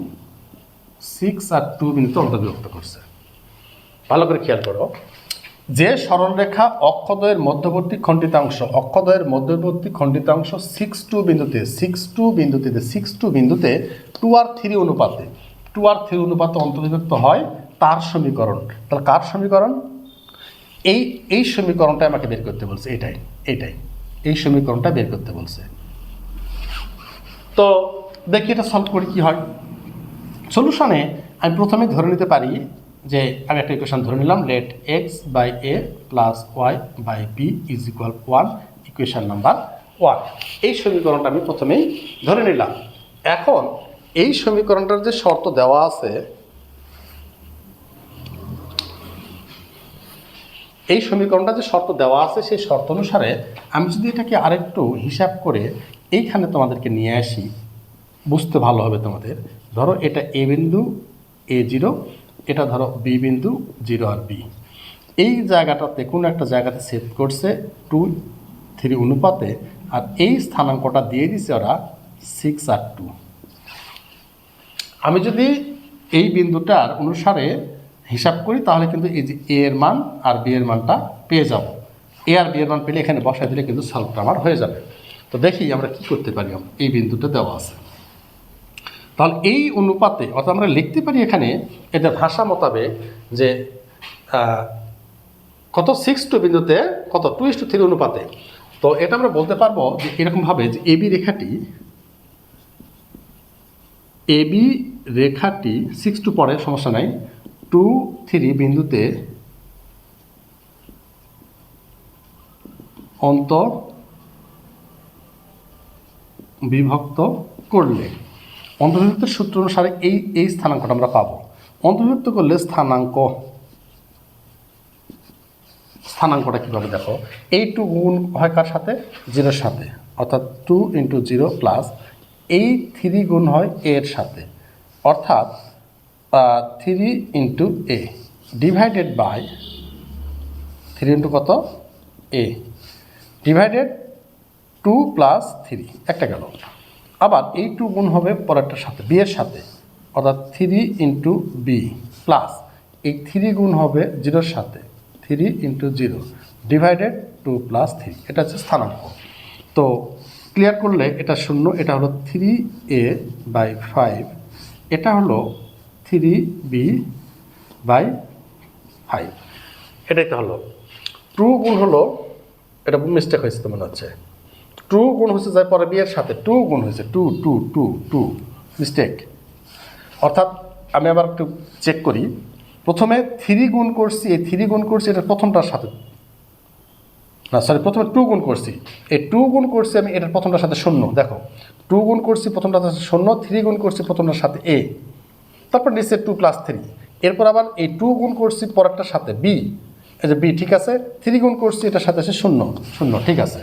6 আর 2 বিন্দুতে অন্তর্বিভক্ত করছে। ভালো করে খেয়াল করো, যে সরলরেখা অক্ষদ্বয়ের মধ্যবর্তী খণ্ডিতাংশ 6:2 বিন্দুতে 2 আর 3 অনুপাতে অন্তর্বিভক্ত হয়, তার সমীকরণ। তাহলে কার সমীকরণ? এই সমীকরণটা আমাকে বের করতে বলছে, এটাই এই সমীকরণটা বের করতে বলছে। তো দেখি এটা সলভ করি কি হয়। সলিউশনে আমি প্রথমে ধরে নিতে পারি যে আমি একটা ইকুয়েশন ধরে নিলাম, late x/a + y/b = 1, equation number 1। এই সমীকরণটা আমি প্রথমেই ধরে নিলাম। এখন এই সমীকরণটার যে শর্ত দেওয়া আছে, সেই শর্ত অনুসারে আমি যদি এটাকে আরেকটু হিসাব করে এইখানে তোমাদেরকে নিয়ে আসি, বুঝতে ভালো হবে তোমাদের। ধরো এটা এ বিন্দু a0, এটা ধরো বি বিন্দু 0 আর বি। এই জায়গাটাতে কোনো একটা জায়গাতে সেট করছে 2:3 অনুপাতে, আর এই স্থানাঙ্কটা দিয়ে দিছে ওরা 6 আর 2। আমি যদি এই বিন্দুটার অনুসারে হিসাব করি তাহলে কিন্তু এই যে এ এর মান আর বি এর মানটা পেয়ে যাব। এ আর বি এর মান পেলে এখানে বসায় দিলে কিন্তু সলভটা আমার হয়ে যাবে। তো দেখি আমরা কি করতে পারি। এই বিন্দুটা দেওয়া আছে, তাহলে এই অনুপাতে অর্থাৎ আমরা লিখতে পারি এখানে এদের ভাষা মোতাবেক যে কত 6 বিন্দুতে কত 2:3 অনুপাতে। তো এটা আমরা বলতে পারবো যে এরকমভাবে যে এবি রেখাটি 6 পরে সমস্যা নাই 2-3 বিন্দুতে অন্তর বিভক্ত করলে অন্তর্ভুক্তের সূত্র অনুসারে এই স্থানাঙ্কটা আমরা পাবো। অন্তর্ভুক্ত করলে স্থানাঙ্কটা কীভাবে দেখো, এই 2 গুণ হয় কার সাথে 0-এর সাথে, অর্থাৎ 2 × 0 প্লাস এই 3 গুণ হয় এর সাথে, অর্থাৎ 3 × a ডিভাইডেড বাই 3 × কত a ডিভাইডেড 2 + 3 একটা গেল। আবার এই 2 গুণ হবে পরেরটার সাথে বি এর সাথে, অর্থাৎ 3 × b প্লাস এই 3 গুণ হবে 0-এর সাথে 3 × 0 ডিভাইডেড 2 + 3। এটা হচ্ছে স্থানাঙ্ক। তো ক্লিয়ার করলে এটা 0, এটা হলো 3a/5, এটা হলো 3b/5। এটাই তো হলো 2 গুণ হলো, এটা মিস্টেক হয়েছে তো মনে হচ্ছে, 2 গুণ হচ্ছে যায় পরে বি এর সাথে 2 গুণ হয়েছে 2 মিস্টেক। অর্থাৎ আমি আবার একটু চেক করি, প্রথমে 3 গুণ করছি, এই 3 গুণ করছি এটা প্রথমটার সাথে, না সরি প্রথমে 2 গুণ করছি, এই 2 গুণ করছি আমি এটার প্রথমটার সাথে 0, দেখো 2 গুণ করছি প্রথমটার সাথে 0, 3 গুণ করছি প্রথমটার সাথে a, তারপর নিচে 2 + 3, এরপর আবার এই 2 গুণ করছি পরেরটার সাথে b, এই যে b ঠিক আছে, 3 গুণ করছি এটার সাথে আছে 0 ঠিক আছে।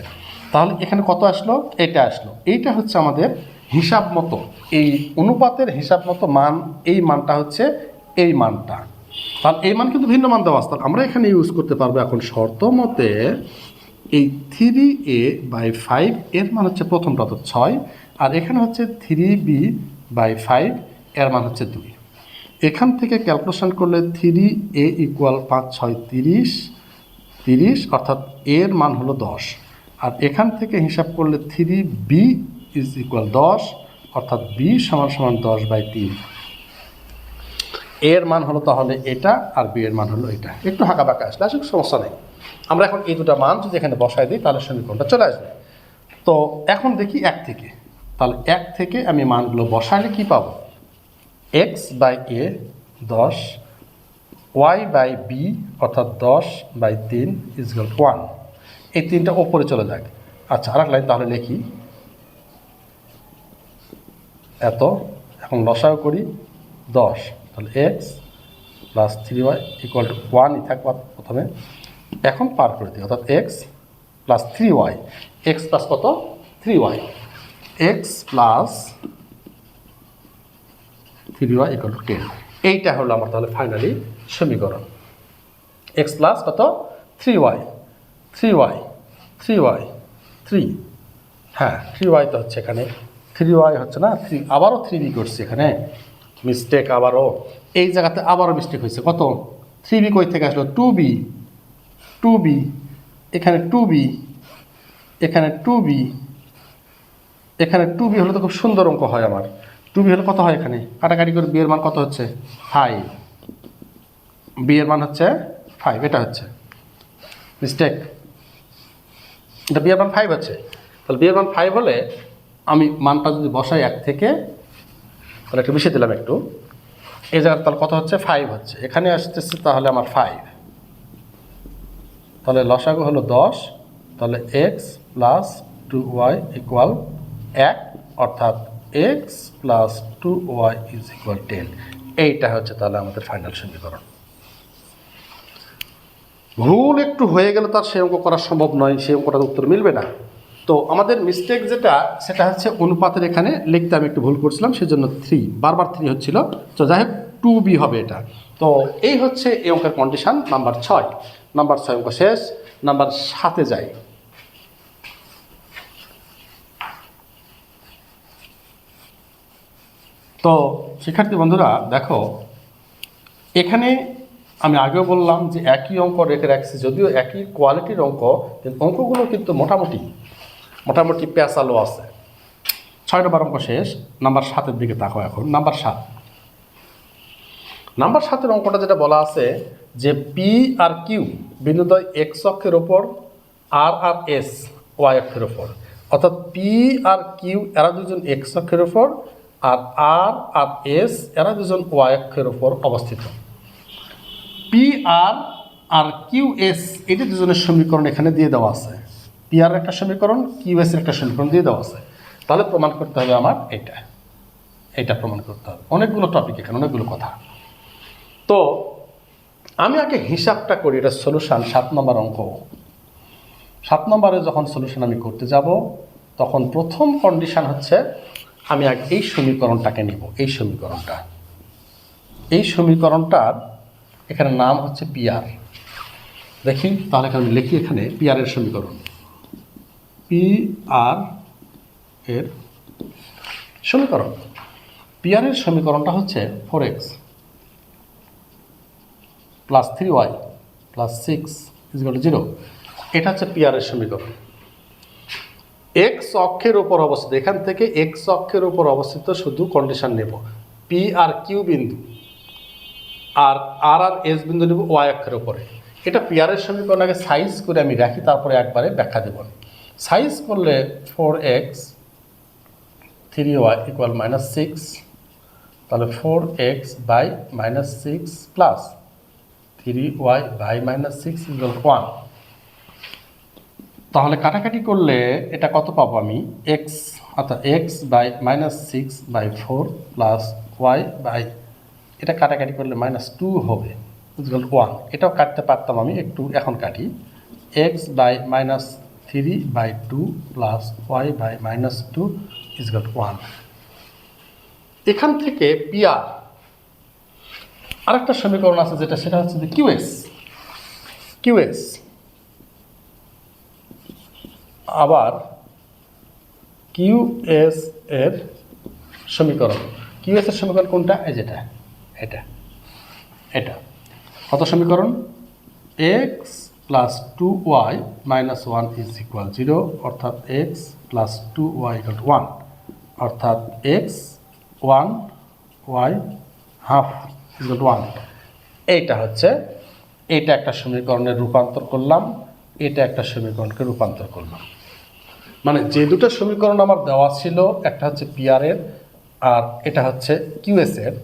তাহলে এখানে কত আসলো, এটা আসলো। এইটা হচ্ছে আমাদের হিসাব মতো, এই অনুপাতের হিসাব মতো মান, এই মানটা হচ্ছে এই মানটা। তাহলে এই মান কিন্তু ভিন্ন মান দেওয়া আছে, আমরা এখানে ইউজ করতে পারবো এখন শর্ত মতে এই 3a/5 এর মান হচ্ছে প্রথমটা তো 6, আর এখানে হচ্ছে 3b/5 এর মান হচ্ছে 2। এখান থেকে ক্যালকুলেশন করলে 3a = 5 × 6 = 30, অর্থাৎ এর মান হলো 10। আর এখান থেকে হিসাব করলে 3b = 10, অর্থাৎ b = 10/3। এর মান হলো তাহলে এটা, আর বি এর মান হলো এটা। একটু হাঁকা বাঁকা আসলে আসলে সমস্যা নেই। আমরা এখন এই দুটো মান যদি এখানে বসাই দিই তাহলে সমীকরণটা চলে আসবে। তো এখন দেখি 1 থেকে, তাহলে 1 থেকে আমি মানগুলো বসাইলে কি পাবো, x/a 10, y/b অর্থাৎ 10/3 = 1। এই 3টা ওপরে চলে যাক। আচ্ছা আরেক লাইন তাহলে লিখি, এত, এখন লসাগু করি 10, তাহলে x + 3y = 1ই থাকবে প্রথমে। এখন পার করে দিই, অর্থাৎ x + 3y, x প্লাস কত 3y, x + 3y = 10। এইটা হলো আমার তাহলে ফাইনালি সমীকরণ, x প্লাস কত 3y 3, হ্যাঁ 3y তো হচ্ছে এখানে, 3y হচ্ছে না 3, আবারও 3b করছি এখানে, মিস্টেক আবারও এই জায়গাতে আবারও মিস্টেক হয়েছে। কত 3b কই থেকে আসলো, 2b, এখানে 2b, এখানে 2b, এখানে 2b হলে তো খুব সুন্দর অঙ্ক হয় আমার। 2b হলে কত হয়, এখানে কাটাকাটি করে b এর মান কত হচ্ছে 5, b এর মান হচ্ছে 5, এটা হচ্ছে মিস্টেক, এটা b এর মান 5 হচ্ছে। তাহলে b এর মান 5 হলে আমি মানটা যদি বসাই 1 থেকে, তাহলে একটু মিশিয়ে দিলাম একটু, এই জায়গার তাহলে কত হচ্ছে 5 হচ্ছে, এখানে আসতেছে তাহলে আমার 5, তাহলে লসাগু হলো 10, তাহলে x + 2y = 1, অর্থাৎ x + 2y = 10। এইটা হচ্ছে তাহলে আমাদের ফাইনাল সমীকরণ। ভুল একটু হয়ে গেলে তার সেই অঙ্ক করা সম্ভব নয়, সেই অঙ্কটার উত্তর মিলবে না। তো আমাদের মিস্টেক যেটা, সেটা হচ্ছে অনুপাতের এখানে লিখতে আমি একটু ভুল করছিলাম, সেজন্য 3 বারবার 3 হচ্ছিল। তো যাই হোক 2b হবে এটা। তো এই হচ্ছে এই অঙ্কের কন্ডিশন নাম্বার 6। নাম্বার 6 অঙ্ক শেষ। নাম্বার 7-এ যাই। তো শিক্ষার্থী বন্ধুরা দেখো, এখানে আমি আগেও বললাম যে একই অঙ্ক রেখে রাখছি, যদিও একই কোয়ালিটির অঙ্ক, কিন্তু অঙ্কগুলো কিন্তু মোটামুটি পেঁচালো আছে। 6 নম্বর অঙ্ক শেষ। নাম্বার 7-এর দিকে তাকাও এখন। নাম্বার 7 অঙ্কটা যেটা বলা আছে যে পি আর কিউ বিন্দুদ্বয় এক্স অক্ষের ওপর, আর আর এস ওয়াই অক্ষের ওপর, অর্থাৎ পি আর কিউ এরা দুজন এক্স অক্ষের ওপর, আর আর আর এস এরা দুজন ওয়াই অক্ষের ওপর অবস্থিত। পি আর আর কিউ এস এটি দুজনের সমীকরণ এখানে দিয়ে দেওয়া আছে। পি আর একটা সমীকরণ, কিউ এস এর একটা সমীকরণ দিয়ে দেওয়া আছে। তাহলে প্রমাণ করতে হবে আমার এটা প্রমাণ করতে হবে। অনেকগুলো টপিক এখানে, অনেকগুলো কথা। তো আমি আগে হিসাবটা করি, এটা সলিউশন 7 নম্বর অঙ্ক। 7 নম্বরে যখন সলিউশন আমি করতে যাব, তখন প্রথম কন্ডিশন হচ্ছে আমি আগে এই সমীকরণটাকে নিব। এই সমীকরণটার এখানে নাম হচ্ছে পিআর। দেখি তাহলে আমি লিখি এখানে পিআর এর সমীকরণ। পিআর এর সমীকরণটা হচ্ছে 4x প্লাস 3y প্লাস 6 = 0। এটা হচ্ছে পিআর এর সমীকরণ। এক্স অক্ষের উপর অবস্থিত, এখান থেকে এক্স অক্ষের উপর অবস্থিত শুধু কন্ডিশন নেব, পি আর কিউ বিন্দু, আর আর আর এস বিন্দু নেব ওয়াই অক্ষের উপরে। এটা পিআর এর সমীকরণ আগে সাইজ করে আমি রাখি, তারপরে একবারে ব্যাখ্যা দেব। সাইজ করলে 4x 3y = -6, তাহলে 4x by -6 plus 3y by -6 = 1। তাহলে কাটাকাটি করলে এটা কত পাবো আমি? x, অর্থাৎ x by -6/4 plus y by, এটা কাটাকাটি করলে -2 হবে = 1। এটাও কাটতে পারতাম আমি, একটু এখন কাটি। x by -3/2 plus y by -2 = 1। এখান থেকে পিআর আরেকটা সমীকরণ আছে সেটা হচ্ছে যে কিউএস। আবার কিউএস এর সমীকরণ, কোনটা? এই যেটা, এটা কত সমীকরণ? x প্লাস 2y মাইনাস 1 = 0, অর্থাৎ x প্লাস 2y = 1, অর্থাৎ x 1 y হাফ = 1। এইটা একটা সমীকরণের রূপান্তর করলাম, এটা একটা সমীকরণকে রূপান্তর করলাম। মানে যে দুটো সমীকরণ আমার দেওয়া ছিল, একটা হচ্ছে পিআর এর আর এটা হচ্ছে কিউএস এর,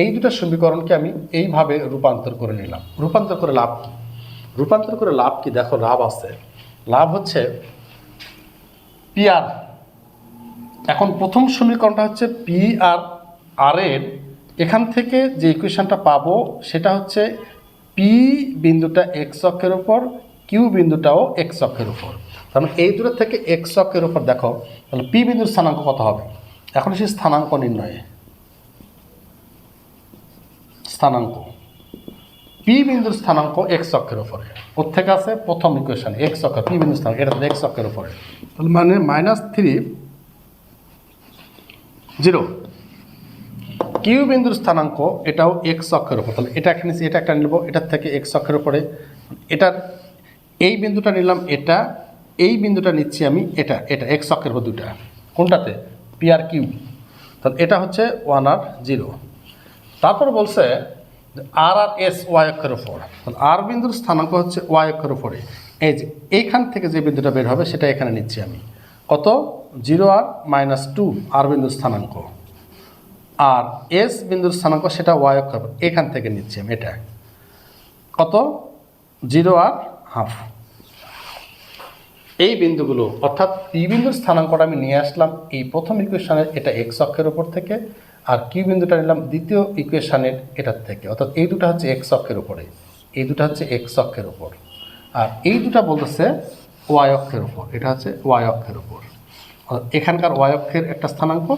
এই দুটো সমীকরণকে আমি এইভাবে রূপান্তর করে নিলাম। রূপান্তর করে লাভ কি? দেখো লাভ আছে। লাভ হচ্ছে পিআর, এখন প্রথম সমীকরণটা হচ্ছে পি আর আর এর, এখান থেকে যে ইকুয়েশনটা পাবো সেটা হচ্ছে পি বিন্দুটা এক্স অক্ষের উপর, কিউ বিন্দুটাও এক্স অক্ষের উপর। তাহলে এই দুটো থেকে এক্স অক্ষের উপর দেখো, তাহলে পি বিন্দুর স্থানাঙ্ক কত হবে? এখন সেই স্থানাঙ্ক নির্ণয়ে, পি বিন্দুর স্থানাঙ্ক এক্স অক্ষের উপরে কোত্থেকে আছে? প্রথম ইকুয়েশন এক্স অক্ষ, পি বিন্দুর স্থানাঙ্ক এটা এক্স অক্ষের উপরে, তাহলে মানে -3 0। কিউ বিন্দুর স্থানাঙ্ক এটাও এক্স অক্ষের উপর, তাহলে এটা এখানে এটা একটা নিব, এটার থেকে এক্স অক্ষের উপরে, এটার এই বিন্দুটা নিলাম, এই বিন্দুটা নিচ্ছি আমি, এটা এক্স অক্ষের উপর দুটা, কোনটাতে? P R Q. তাহলে এটা হচ্ছে 1 আর 0। তারপর বলছে আর আর এস ওয়াই অক্ষের উপর, তাহলে আর বিন্দুর স্থানাঙ্ক হচ্ছে ওয়াই অক্ষের উপরে। এই যে এইখান থেকে যে বিন্দুটা বের হবে সেটা এখানে নিচ্ছি আমি, কত? 0 আর -2 আর বিন্দুর স্থানাঙ্ক, আর এস বিন্দুর স্থানাঙ্ক সেটা ওয়াই অক্ষের উপর, এখান থেকে নিচ্ছি আমি, এটা কত? 0 আর হাফ। এই বিন্দুগুলো, অর্থাৎ পি বিন্দুর স্থানাঙ্কটা আমি নিয়ে আসলাম এই প্রথম ইকুয়েশনের, এটা এক্স অক্ষের উপর থেকে, আর কিউ বিন্দুটা নিলাম দ্বিতীয় ইকুয়েশনের এটার থেকে, অর্থাৎ এই দুটো হচ্ছে এক্স অক্ষের উপরে, এই দুটো হচ্ছে এক্স অক্ষের উপর, আর এই দুটো বলতেছে ওয়াই অক্ষের উপর, এটা হচ্ছে ওয়াই অক্ষের উপর। এখানকার ওয়াই অক্ষের একটা স্থানাঙ্ক,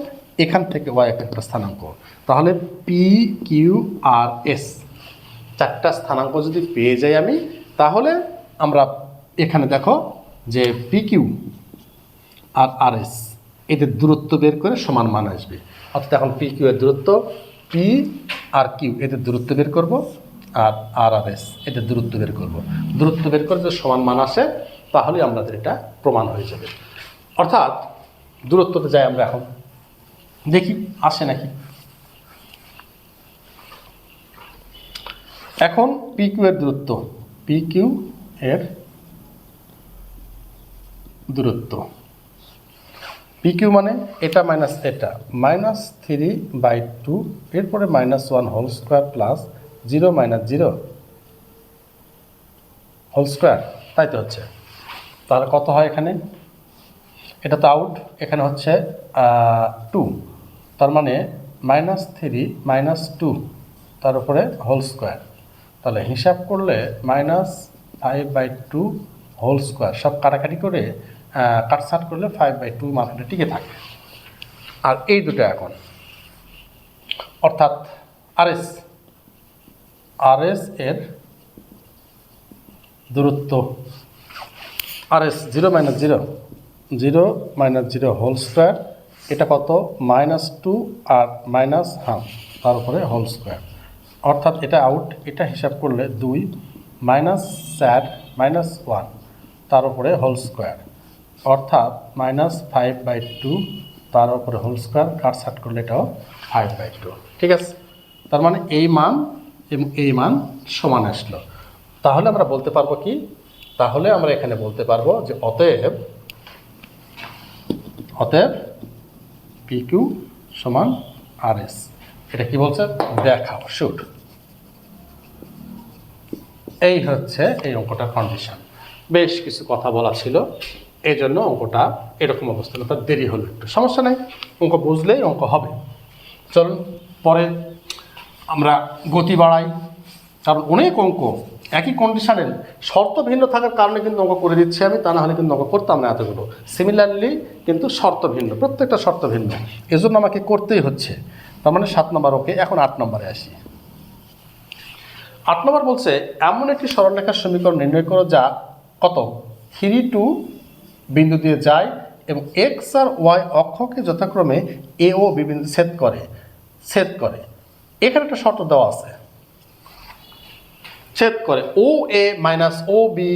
এখান থেকে ওয়াই অক্ষের একটা স্থানাঙ্ক। তাহলে পি কিউ আর এস চারটা স্থানাঙ্ক যদি পেয়ে যাই আমি, তাহলে আমরা এখানে দেখো যে পি কিউ আর আর এস এদের দূরত্ব বের করে সমান মান আসবে। অর্থাৎ এখন পি কিউ এর দূরত্ব, পি আর কিউ এদের দূরত্ব বের করব, আর আর আর এস এদের দূরত্ব বের করব। দূরত্ব বের করে যদি সমান মান আসে তাহলে আমাদের এটা প্রমাণ হয়ে যাবে। অর্থাৎ দূরত্বতে যাই আমরা এখন, দেখি আসে নাকি। এখন পি কিউ এর দূরত্ব, পি কিউ এর দূরত্ব, পি কিউ মানে এটা মাইনাস এটা, -3/2, এরপরে -1 whole square plus 0 - 0 whole square, তাই তো হচ্ছে। তাহলে কত হয় এখানে? এটা তো আউট, এখানে হচ্ছে 2, তার মানে -3 - 2 তার উপরে হোল স্কোয়ার। তাহলে হিসাব করলে -5/2 হোল স্কোয়ার, সব কাটাকাটি করে কাটছাট করলে 5/2 মাথাটা টিকে থাকে। আর এই দুটো এখন অর্থাৎ আরএস এর দূরত্ব, আরএস 0 - 0 0 - 0 হোল স্কোয়ার, এটা কত? -2 আর -1/2 তার উপরে হোল স্কোয়ার। অর্থাৎ এটা আউট, এটা হিসাব করলে 2 -4 -1 তার উপরে হোল স্কোয়ার, অর্থাৎ -5/2 তার উপরে হোল স্কোয়ার, কাটছাট করলে এটাও 5/2। ঠিক আছে, তার মানে এই মান এবং এই মান সমান আসলো। তাহলে আমরা বলতে পারবো কি? তাহলে আমরা এখানে বলতে পারবো যে অতএব পি কিউ সমান আর এস। এটা কি বলছে দেখাও, শুট। এই হচ্ছে এই অঙ্কটার কন্ডিশন। বেশ কিছু কথা বলা ছিল, এই জন্য অঙ্কটা এরকম অবস্থান, তার দেরি হলো একটু, সমস্যা নেই, অঙ্ক বুঝলেই অঙ্ক হবে। চলুন পরে আমরা গতি বাড়াই, কারণ অনেক অঙ্ক একই কন্ডিশনের শর্ত ভিন্ন থাকার কারণে কিন্তু অঙ্ক করে দিচ্ছি আমি, তা না হলে কিন্তু অঙ্ক করতাম না এতগুলো। সিমিলারলি কিন্তু শর্ত ভিন্ন, প্রত্যেকটা শর্ত ভিন্ন, এজন্য আমাকে করতেই হচ্ছে। তার মানে 7 নম্বর ওকে। এখন 8 নম্বরে আসি। 8 নম্বর বলছে এমন একটি সরলরেখার সমীকরণ নির্ণয় করো যা কত 3, 2 বিন্দু দিয়ে যায় এবং এক্স আর ওয়াই অক্ষকে যথাক্রমে এ ও বি বিন্দু ছেদ করে। এখানে একটা শর্ত দেওয়া আছে, ছেদ করে O A minus O B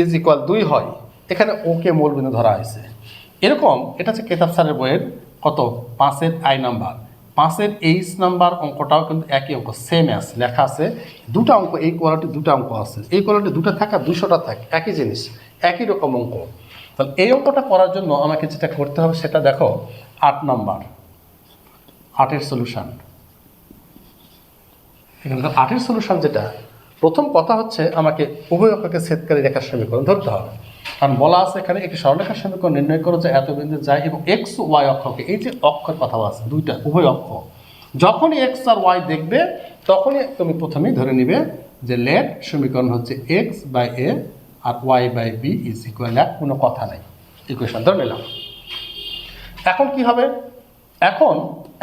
is equal 2 হয়। এখানে ওকে মূল বিন্দু ধরা হয়েছে। এরকম এটা হচ্ছে কেতাব স্যারের বইয়ের কত 5-এর আই নাম্বার, 5-এর এইচ নাম্বার অঙ্কটাও কিন্তু একই অঙ্ক, সেম আছে, লেখা আছে দুটো অঙ্ক, এই কোয়ালিটি দুটো অঙ্ক আছে, এই কোয়ালিটি দুটো থাকা 200টা থাকে, একই জিনিস, একই রকম অঙ্ক। তাহলে এই অঙ্কটা করার জন্য আমাকে যেটা করতে হবে সেটা দেখো 8 নাম্বার, 8-এর সলিউশন। এখানে 8-এর সলিউশন যেটা, প্রথম কথা হচ্ছে আমাকে উভয় অক্ষকে ছেদকারী রেখার সমীকরণ ধরতে হবে। কারণ বলা আছে এখানে একটি সরলরেখার সমীকরণ নির্ণয় করো যে এত বিন্দু যায় এবং এক্স ওয়াই অক্ষকে, এই যে অক্ষের কথা আছে দুইটা উভয় অক্ষ, যখনই এক্স আর ওয়াই দেখবে তখনই তুমি প্রথমেই ধরে নিবে যে লেট সমীকরণ হচ্ছে x/a R y/b is equal 1, কোনো কথা নাই, ইকুয়েশন ধরে নিলাম। এখন কি হবে?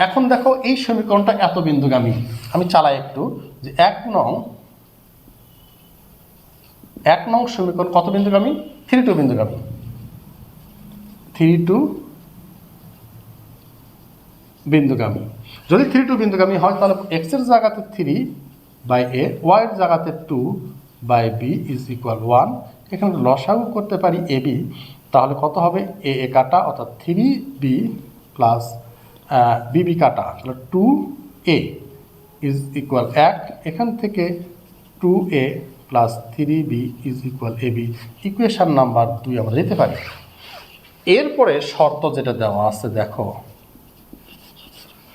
এখন দেখো এই সমীকরণটা এত বিন্দুগামী, আমি চালাই একটু যে 1 নং সমীকরণ কত বিন্দুগামী? 3, 2 বিন্দুগামী, 3, 2 বিন্দুগামী। যদি 3, 2 বিন্দুগামী হয় তাহলে x এর জায়গাতে 3/a, y এর জায়গাতে 2/b ইজ ইকুয়াল 1। এখানে লসাগু করতে পারি ab, তাহলে কত হবে? a কাটা, অর্থাৎ 3b প্লাস bb কাটা, তাহলে 2a ইজ ইকুয়াল 1। এখান থেকে 2a plus 3b is equal ab, equation number 2 আমরা দিতে পারি। এরপরে শর্ত যেটা দেওয়া আছে দেখো,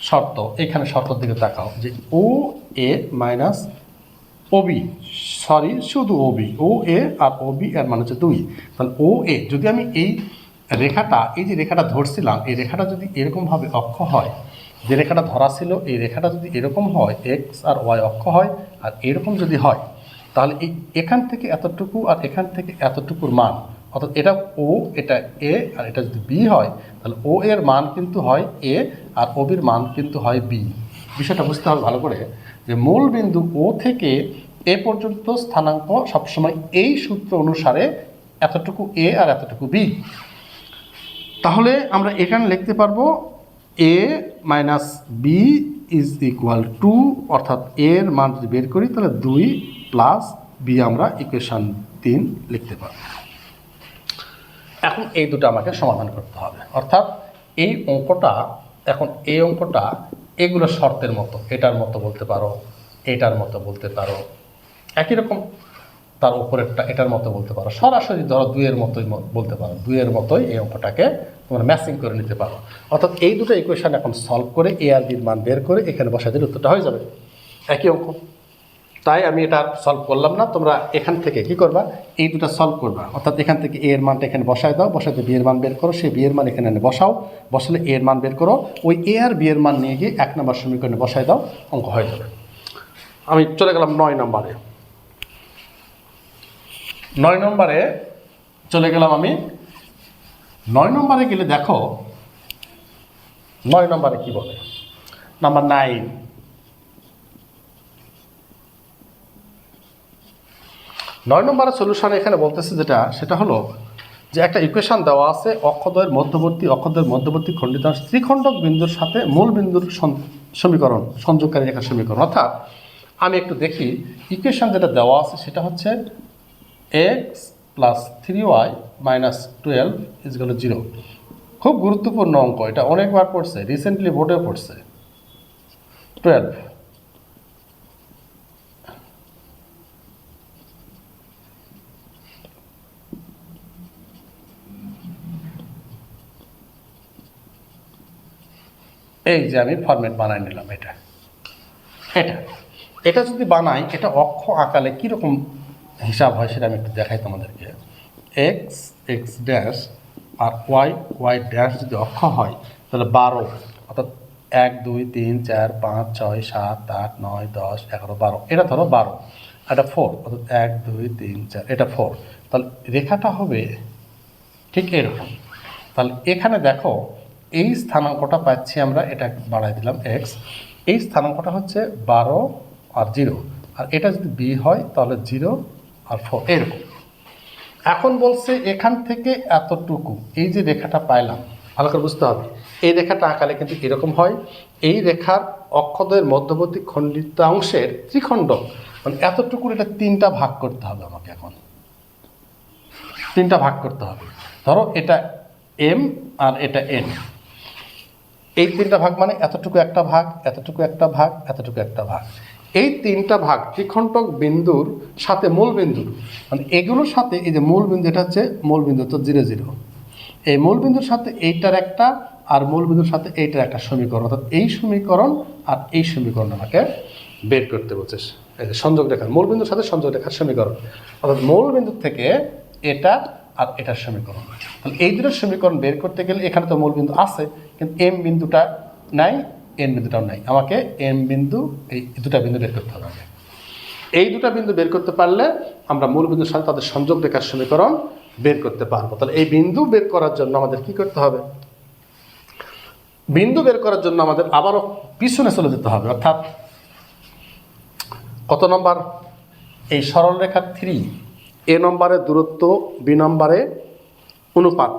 শর্ত, এখানে শর্তের দিকে তাকাও যে ও এ মাইনাস ওবি, সরি শুধু ওবি, ও এ আর ওবি এর মানে হচ্ছে 2। তাহলে ও এ যদি আমি এই রেখাটা, এই যে রেখাটা ধরছিলাম, এই রেখাটা যদি এরকমভাবে অক্ষ হয়, যে রেখাটা ধরা ছিল এই রেখাটা যদি এরকম হয়, এক্স আর ওয়াই অক্ষ হয়, আর এরকম যদি হয়, তাহলে এই এখান থেকে এতটুকু আর এখান থেকে এতটুকুর মান, অর্থাৎ এটা ও, এটা এ, আর এটা যদি বি হয়, তাহলে ও এর মান কিন্তু হয় এ আর ও বির মান কিন্তু হয় বি। বিষয়টা বুঝতে হবে ভালো করে যে মূল বিন্দু ও থেকে এ পর্যন্ত স্থানাঙ্ক সবসময় এই সূত্র অনুসারে এতটুকু এ আর এতটুকু বি। তাহলে আমরা এখানে লিখতে পারবো a minus b is equal to, অর্থাৎ এর মান যদি বের করি তাহলে 2 প্লাস বি আমরা ইকুয়েশন 3 লিখতে পারবো। এখন এই দুটো আমাকে সমাধান করতে হবে, অর্থাৎ এই অঙ্কটা, এখন এই অঙ্কটা এগুলো শর্তের মতো, এটার মতো বলতে পারো, এটার মতো বলতে পারো, একই রকম তার উপরেরটা এটার মতো বলতে পারো, সরাসরি ধরো 2 এর মতোই বলতে পারো, 2 এর মতোই এই অঙ্কটাকে তোমরা ম্যাচিং করে নিতে পারো। অর্থাৎ এই দুটো ইকুয়েশন এখন সলভ করে এ আর বির মান বের করে এখানে বসাই দিলে উত্তরটা হয়ে যাবে, একই অঙ্ক। তাই আমি এটা সলভ করলাম না, তোমরা এখান থেকে কি করবা, এই দুটো সলভ করবা, অর্থাৎ এখান থেকে এ এর মানটা এখানে বসায় দাও, বসাতে বি এর মান বের করো, সেই বি এর মান এখানে বসাও, বসালে এ এর মান বের করো, ওই এ আর বি এর মান নিয়ে গিয়ে 1 নম্বর সমীকরণে বসায় দাও, অঙ্ক হয়ে যাবে। আমি চলে গেলাম 9 নম্বরে। 9 নম্বরে চলে গেলাম আমি। 9 নম্বরে গেলে দেখো 9 নম্বরে কি বলে, নাম্বার 9। 9 নম্বরের সলিউশন এখানে বলতেছে যেটা, সেটা হলো যে একটা ইকুয়েশন দেওয়া আছে, অক্ষদ্বয়ের মধ্যবর্তী খণ্ডিতাংশ ত্রিখণ্ডক বিন্দুর সাথে মূল বিন্দুর সমীকরণ, সংযোগকারী রেখার সমীকরণ। অর্থাৎ আমি একটু দেখি ইকুয়েশন যেটা দেওয়া আছে সেটা হচ্ছে x plus 3y minus 12 is equal to 0। খুব গুরুত্বপূর্ণ অঙ্ক, এটা অনেকবার পড়ছে, রিসেন্টলি বোর্ডে পড়ছে। 12 এই যে আমি ফরম্যাট বানাই নিলাম, এটা এটা এটা যদি বানাই, এটা অক্ষ আকালে কীরকম হিসাব হয় সেটা আমি একটু দেখাই তোমাদেরকে। এক্স এক্স ড্যাশ আর ওয়াই ওয়াই ড্যাশ যদি অক্ষ হয় তাহলে 12, অর্থাৎ 1 2 3 4 5 6 7 8 9 10 11 12, এটা ধরো 12, এটা 4, অর্থাৎ 1 2 3 4, এটা 4। তাহলে রেখাটা হবে ঠিক এরকম। তাহলে এখানে দেখো এই স্থানাঙ্কটা পাচ্ছি আমরা, এটা বাড়াই দিলাম এক্স, এই স্থানাঙ্কটা হচ্ছে 12 আর 0, আর এটা যদি বি হয় তাহলে 0 আর 4 এরকম। এখন বলছে এখান থেকে এতটুকু, এই যে রেখাটা পাইলাম, ভালো করে বুঝতে হবে, এই রেখাটা আঁকালে কিন্তু এরকম হয়, এই রেখার অক্ষদ্বয়ের মধ্যবর্তী খণ্ডিতাংশের ত্রিখণ্ডক, মানে এতটুকুর এটা 3টা ভাগ করতে হবে আমাকে, এখন 3টা ভাগ করতে হবে। ধরো এটা এম আর এটা এন, এই 3টা ভাগ মানে এতটুকু একটা ভাগ, এতটুকু একটা ভাগ, এতটুকু একটা ভাগ, এই 3টা ভাগ ত্রিখণ্ডক বিন্দুর সাথে মূল বিন্দুর, মানে এগুলোর সাথে এই যে মূল বিন্দু, এটা হচ্ছে মূল বিন্দু, তো 0 0, এই মূল বিন্দুর সাথে এইটার একটা আর মূল বিন্দুর সাথে এইটার একটা সমীকরণ, অর্থাৎ এই সমীকরণ আর এই সমীকরণ আমাকে বের করতে বলছে। এই যে সংযোগ রেখা, মূল বিন্দুর সাথে সংযোগ রেখার সমীকরণ, অর্থাৎ মূল বিন্দু থেকে এটা আর এটার সমীকরণ। তাহলে এই দুটোর সমীকরণ বের করতে গেলে এখানে তো মূল বিন্দু আছে, কিন্তু এম বিন্দুটা নাই, এন বিন্দুটাও নাই, আমাকে এম বিন্দু, এই দুটা বিন্দু বের করতে হবে। এই দুটা বিন্দু বের করতে পারলে আমরা মূল বিন্দুর সাথে তাদের সংযোগ রেখার সমীকরণ বের করতে পারবো। তাহলে এই বিন্দু বের করার জন্য আমাদের কি করতে হবে, বিন্দু বের করার জন্য আমাদের আবারও পিছনে চলে যেতে হবে, অর্থাৎ কত নম্বর, এই সরল রেখা 3, এ নম্বরে দূরত্ব, বি নম্বরে অনুপাত,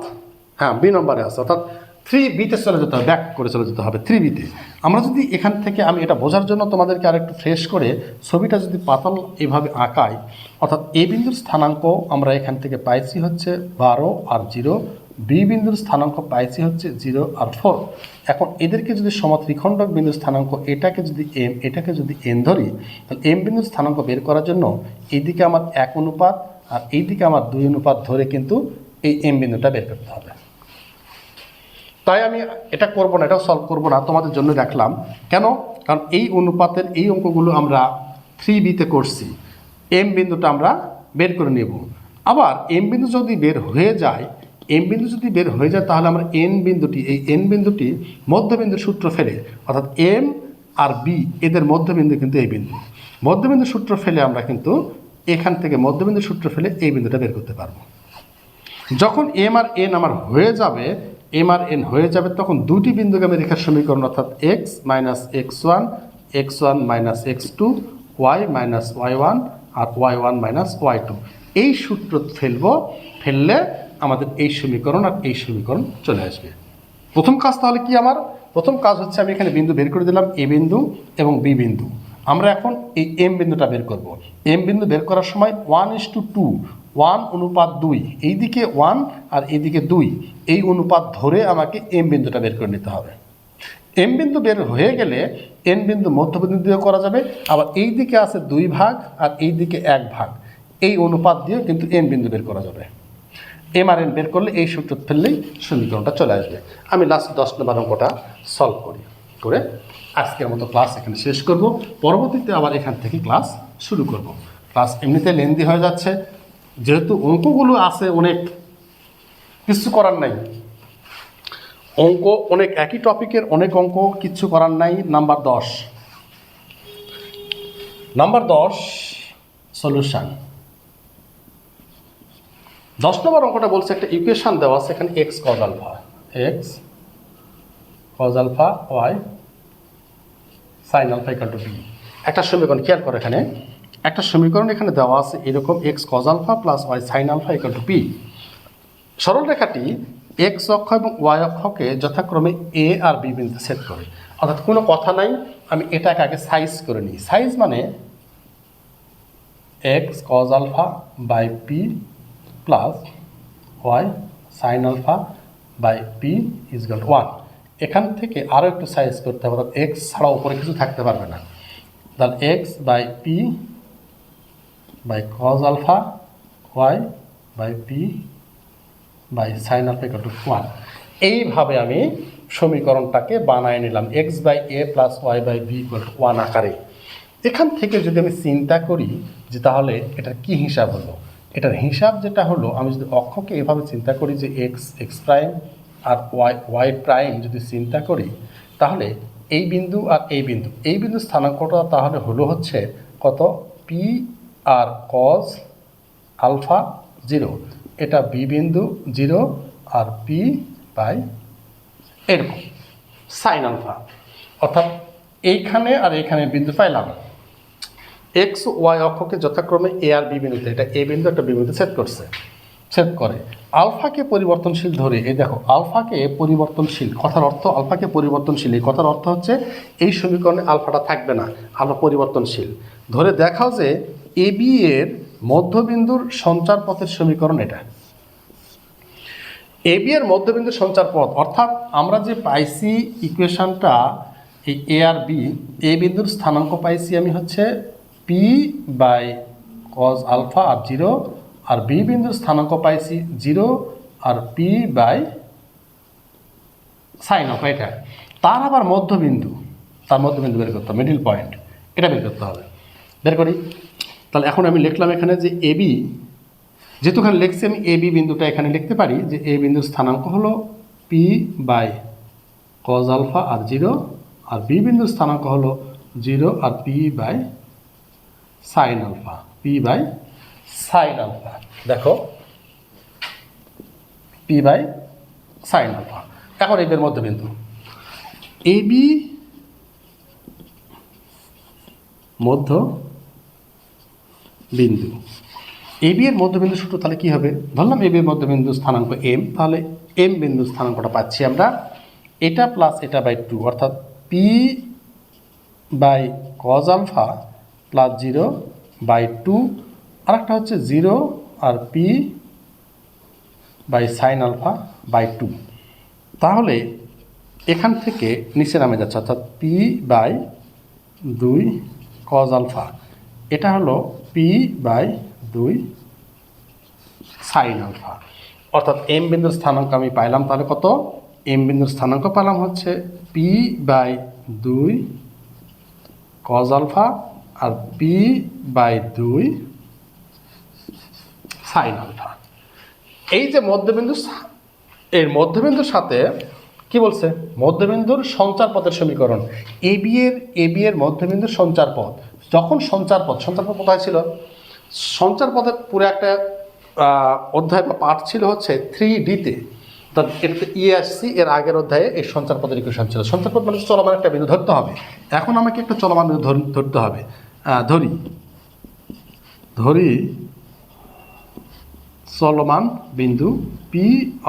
হ্যাঁ বি নম্বরে আছে, অর্থাৎ 3বিতে চলে যেতে হবে, ব্যাক করে চলে যেতে হবে 3বিতে। আমরা যদি এখান থেকে, আমি এটা বোঝার জন্য তোমাদেরকে আরেকটু ফ্রেশ করে ছবিটা যদি পাতাল এভাবে আঁকাই, অর্থাৎ এ বিন্দুর স্থানাঙ্ক আমরা এখান থেকে পাইছি হচ্ছে 12 আর 0, বি বিন্দুর স্থানাঙ্ক পাইছি হচ্ছে 0 আর 4। এখন এদেরকে যদি সমাত্রিখণ্ডক বিন্দুর স্থানাঙ্ক, এটাকে যদি এম, এটাকে যদি এন ধরি, তাহলে এম বিন্দুর স্থানাঙ্ক বের করার জন্য এইদিকে আমার 1 অনুপাত আর এইদিকে আমার 2 অনুপাত ধরে কিন্তু এই এম বিন্দুটা বের করতে হবে। তাই আমি এটা করব না, এটাও সলভ করব না, তোমাদের জন্য রাখলাম। কেন? কারণ এই অনুপাতের এই অঙ্কগুলো আমরা 3বিতে করছি, এম বিন্দুটা আমরা বের করে নেব। আবার এম বিন্দু যদি বের হয়ে যায়, তাহলে আমরা এন বিন্দুটি, এই এন বিন্দুটি মধ্যবিন্দুর সূত্র ফেলে, অর্থাৎ এম আর বি এদের মধ্যবিন্দু কিন্তু এই বিন্দু, মধ্যবিন্দুর সূত্র ফেলে আমরা কিন্তু এখান থেকে মধ্যবিন্দুর সূত্র ফেলে এই বিন্দুটা বের করতে পারবো। যখন এম আর এন আমার হয়ে যাবে, এম আর এন হয়ে যাবে, তখন দুটি বিন্দুগামী রেখার সমীকরণ, অর্থাৎ x minus x1, x1 minus x2, y minus y1 আর y1 মাইনাস y2, এই সূত্র ফেললে আমাদের এই সমীকরণ আর এই সমীকরণ চলে আসবে। প্রথম কাজ তাহলে কি আমার? প্রথম কাজ হচ্ছে আমি এখানে বিন্দু বের করে দিলাম, এ বিন্দু এবং বি বিন্দু। আমরা এখন এই এম বিন্দুটা বের করব। এম বিন্দু বের করার সময় 1:2, 1:2, এইদিকে 1 আর এইদিকে 2, এই অনুপাত ধরে আমাকে এম বিন্দুটা বের করে নিতে হবে। এম বিন্দু বের হয়ে গেলে এন বিন্দু মধ্যবিন্দু দিয়ে করা যাবে, আবার এই দিকে আছে 2 ভাগ আর এই দিকে 1 ভাগ, এই অনুপাত দিয়েও কিন্তু এন বিন্দু বের করা যাবে। এম আর এন বের করলে এই সূত্র ফেললেই সমীকরণটা চলে আসবে। আমি লাস্ট 10 নম্বর অঙ্কটা সলভ করে আজকের মতো ক্লাস এখানে শেষ করব। পরবর্তীতে আবার এখান থেকে ক্লাস শুরু করব। ক্লাস এমনিতে লেন্দি হয়ে যাচ্ছে, যেহেতু অঙ্কগুলো আছে অনেক, কিছু করার নাই। অঙ্ক অনেক, একই টপিকের অনেক অঙ্ক, কিচ্ছু করার নাই। Number 10 solution. 10 নম্বর অঙ্কটা বলছে একটা ইকুয়েশন দেওয়া আছে, এখানে x cos alpha y sin alpha = b। একটা সমীকরণ খেয়াল করে, এখানে একটা সমীকরণ এখানে দেওয়া আছে এরকম, x cos alpha plus y sin alpha = b। সরল রেখাটি x অক্ষ এবং y অক্ষকে যথাক্রমে a আর b বিন্দুতে ছেদ করে। অর্থাৎ কোনো কথা নাই, আমি এটাকে আগে সাইজ করে নিই। সাইজ মানে x cos alpha by p plus y sin alpha by p = 1। এখান থেকে আরও একটু সাইজ করতে হবে, অর্থাৎ x ছাড়া উপরে কিছু থাকতে পারবে না। তাহলে x by p by cos alpha y by p by sin alpha = 1। এইভাবে আমি সমীকরণটাকে বানায় নিলাম, x by a plus y by b = 1 আকারে। এখান থেকে যদি আমি চিন্তা করি যে তাহলে এটার কি হিসাব হলো, এটার হিসাব যেটা হলো, আমি যদি অক্ষকে এভাবে চিন্তা করি যে এক্স প্রাইম আর ওয়াই প্রাইম যদি চিন্তা করি, তাহলে এই বিন্দু আর এই বিন্দু স্থানাঙ্কটা তাহলে হলো হচ্ছে কত, পি আর কজ আলফা 0, এটা বি বিন্দু 0 আর পি বাই এরকম সাইন আলফা। অর্থাৎ এইখানে আর এইখানে বিন্দু পাইলাম, এক্স ওয়াই অক্ষকে যথাক্রমে এ আর বি বিন্দুতে, এটা এ বিন্দু একটা বি বিন্দু ছেদ করে। আলফাকে পরিবর্তনশীল ধরে, এই দেখো আলফাকে পরিবর্তনশীল, কথার অর্থ আলফাকে পরিবর্তনশীল, এই কথার অর্থ হচ্ছে এই সমীকরণে আলফাটা থাকবে না, আলফা পরিবর্তনশীল ধরে দেখাও যে এ বি এর মধ্যবিন্দুর সঞ্চার পথের সমীকরণ এটা। এ বি এর মধ্যবিন্দুর সঞ্চার পথ, অর্থাৎ আমরা যে পাইছি ইকুয়েশনটা, এই এ আর বি, এ বিন্দুর স্থানাঙ্ক পাইছি আমি হচ্ছে পি বাই কজ আলফা আর 0, আর বি বিন্দুর স্থানাঙ্ক পাইছি 0 আর পি বাই সাইন আলফা। এটা তার আবার মধ্যবিন্দু, বের করতে হবে, মিডিল পয়েন্ট, এটা বের করতে হবে। বের করি। তাহলে এখন আমি লিখলাম এখানে যে এ বি, যেহেতু এখানে লিখছি আমি এ বি বিন্দুটা, এখানে লিখতে পারি যে এ বিন্দুর স্থানাঙ্ক হলো পি বাই কজ আলফা আর 0, আর বি বিন্দুর স্থানাঙ্ক হলো 0 আর p by sine alpha, p by sine alpha. দেখো পি বাই সাইন আলফা। এখন এদের মধ্যবিন্দু এ বি মধ্য বিন্দু, এ বি এর মধ্যবিন্দু সূত্র তাহলে কি হবে? ধরলাম এ বি এর মধ্যবিন্দু স্থানাঙ্ক এম, তাহলে এম বিন্দু স্থানাঙ্কটা পাচ্ছি আমরা এটা প্লাস এটা বাই 2, অর্থাৎ p by cos alpha plus 0 by 2, আর একটা হচ্ছে 0 আর p by sine alpha by 2। তাহলে এখান থেকে নিচে নামে যাচ্ছে, অর্থাৎ পি বাই 2 কজ আলফা, এটা হলো পি বাই 2 সাইন আলফা। অর্থাৎ এম বিন্দুর স্থানাঙ্ক আমি পাইলাম তাহলে কত, এম বিন্দুর স্থানাঙ্ক পেলাম হচ্ছে পি বাই 2 কজ আলফা আর পি বাই 2 সাইন আলফা। এই যে মধ্যবিন্দু, এর মধ্যবিন্দুর সাথে কি বলছে, মধ্যবিন্দুর সঞ্চার পথের সমীকরণ। এ বি এর মধ্যবিন্দুর সঞ্চার পথ, যখন সঞ্চার পথ কোথায় ছিল, সঞ্চার পথের পুরো একটা অধ্যায় বা পাঠ ছিল হচ্ছে 3D-তে। এটাতে আসছি, এর আগের অধ্যায়ে এই সঞ্চার পথের ইকুয়েশন ছিল। সঞ্চার পথ মানে চলমান একটা বিন্দু ধরতে হবে। এখন আমাকে একটা চলমান বিন্দু ধরতে হবে। ধরি চলমান বিন্দু পি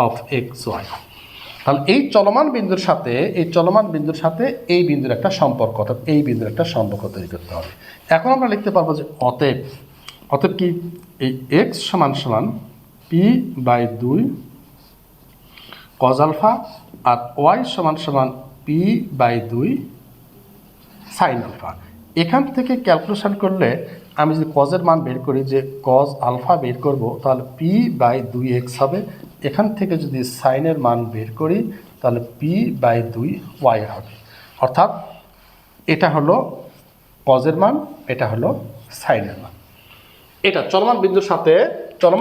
অফ এক্স ওয়াই। তাহলে এই চলমান বিন্দুর সাথে এই বিন্দুর একটা সম্পর্ক, অর্থাৎ এই বিন্দুর একটা সম্পর্ক তৈরি করতে হবে। এখন আমরা লিখতে পারবো যে অতএব কি এই এক্স সমান সমান পি বাই 2 কজ আলফা আর ওয়াই সমান সমান পি বাই 2 সাইন আলফা। এখান থেকে ক্যালকুলেশন করলে আমি যদি কজের মান বের করি, যে কজ আলফা বের করব, তাহলে পি বাই 2x হবে। এখান থেকে যদি সাইনের মান বের করি তাহলে পি বাই 2y হবে। অর্থাৎ এটা হলো কজের মান, এটা হলো সাইনের মান। এটা চলমান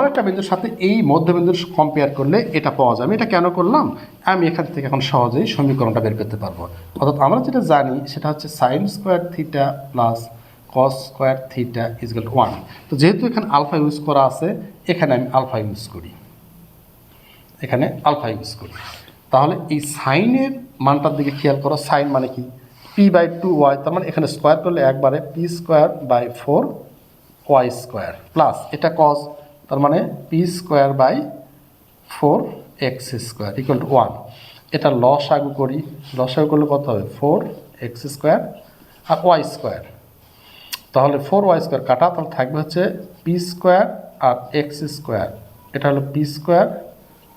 একটা বিন্দুর সাথে এই মধ্যবিন্দুর কম্পেয়ার করলে এটা পাওয়া যাবে। এটা কেন করলাম, আমি এখান থেকে এখন সহজেই সমীকরণটা বের করতে পারবো। অর্থাৎ আমরা যেটা জানি সেটা হচ্ছে sine square theta plus cos square theta is equal to 1। তো যেহেতু এখানে আলফা ইউজ করা আছে, এখানে আমি আলফা ইউজ করি, তাহলে এই সাইনের মানটার দিকে খেয়াল করো। সাইন মানে কি, পি বাই 2y, তার মানে এখানে স্কোয়ার করলে একবারে p square by 4y square plus এটা কস, তার মানে p square by 4x square equal to 1। এটা লসাগু করি, লসাগু করলে কত হবে, 4x স্কোয়ার আর ওয়াই স্কোয়ার। তাহলে 4y স্কোয়ার কাটা, তাহলে থাকবে হচ্ছে পি স্কোয়ার আর এক্স স্কোয়ার, এটা হলো পি স্কোয়ার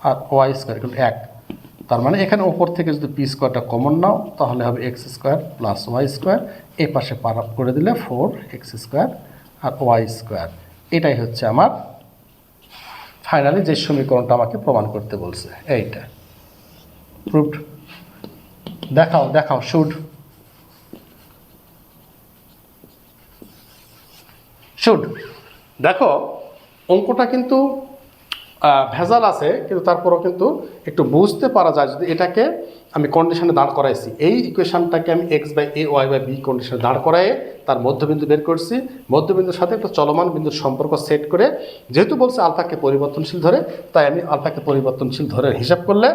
আর ওয়াই স্কোয়ার ইকুয়াল টু 1। তার মানে এখানে ওপর থেকে যদি পি স্কোয়ারটা কমন নাও তাহলে হবে x square plus y square, এই পাশে পার আপ করে দিলে 4x স্কোয়ার আর ওয়াই স্কোয়ার। এটাই হচ্ছে আমার ফাইনালি যে সমীকরণটা আমাকে প্রমাণ করতে বলছে, এইটা প্রুভড। দেখাও শুড দেখো, অঙ্কটা কিন্তু ভেজাল আছে, কিন্তু তারপরও কিন্তু একটু বুঝতে পারা যায় যদি এটাকে আমি কন্ডিশনে দাঁড় করাইছি। এই ইকুয়েশনটাকে আমি x by a y by b কন্ডিশনে দাঁড় করায়ে তার মধ্যবিন্দু বের করছি, মধ্যবিন্দুর সাথে একটা চলমান বিন্দুর সম্পর্ক সেট করে, যেহেতু বলছে আলফাকে পরিবর্তনশীল ধরে, তাই আমি আলফাকে পরিবর্তনশীল ধরে হিসাব করলে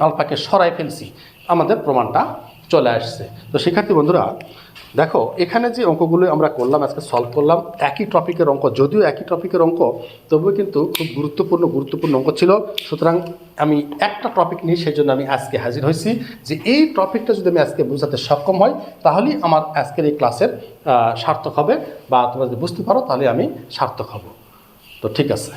আলফাকে সরাই ফেলছি, আমাদের প্রমাণটা চলে আসছে। তো শিক্ষার্থী বন্ধুরা দেখো, এখানে যে অঙ্কগুলো আমরা করলাম, আজকে সলভ করলাম, একই টপিকের অঙ্ক, যদিও একই টপিকের অঙ্ক তবুও কিন্তু খুব গুরুত্বপূর্ণ অঙ্ক ছিল। সুতরাং আমি একটা টপিক নিয়ে সেই জন্য আমি আজকে হাজির হয়েছি, যে এই টপিকটা যদি আমি আজকে বোঝাতে সক্ষম হই তাহলেই আমার আজকের এই ক্লাসের সার্থক হবে, বা তোমরা যদি বুঝতে পারো তাহলে আমি সার্থক হব। তো ঠিক আছে।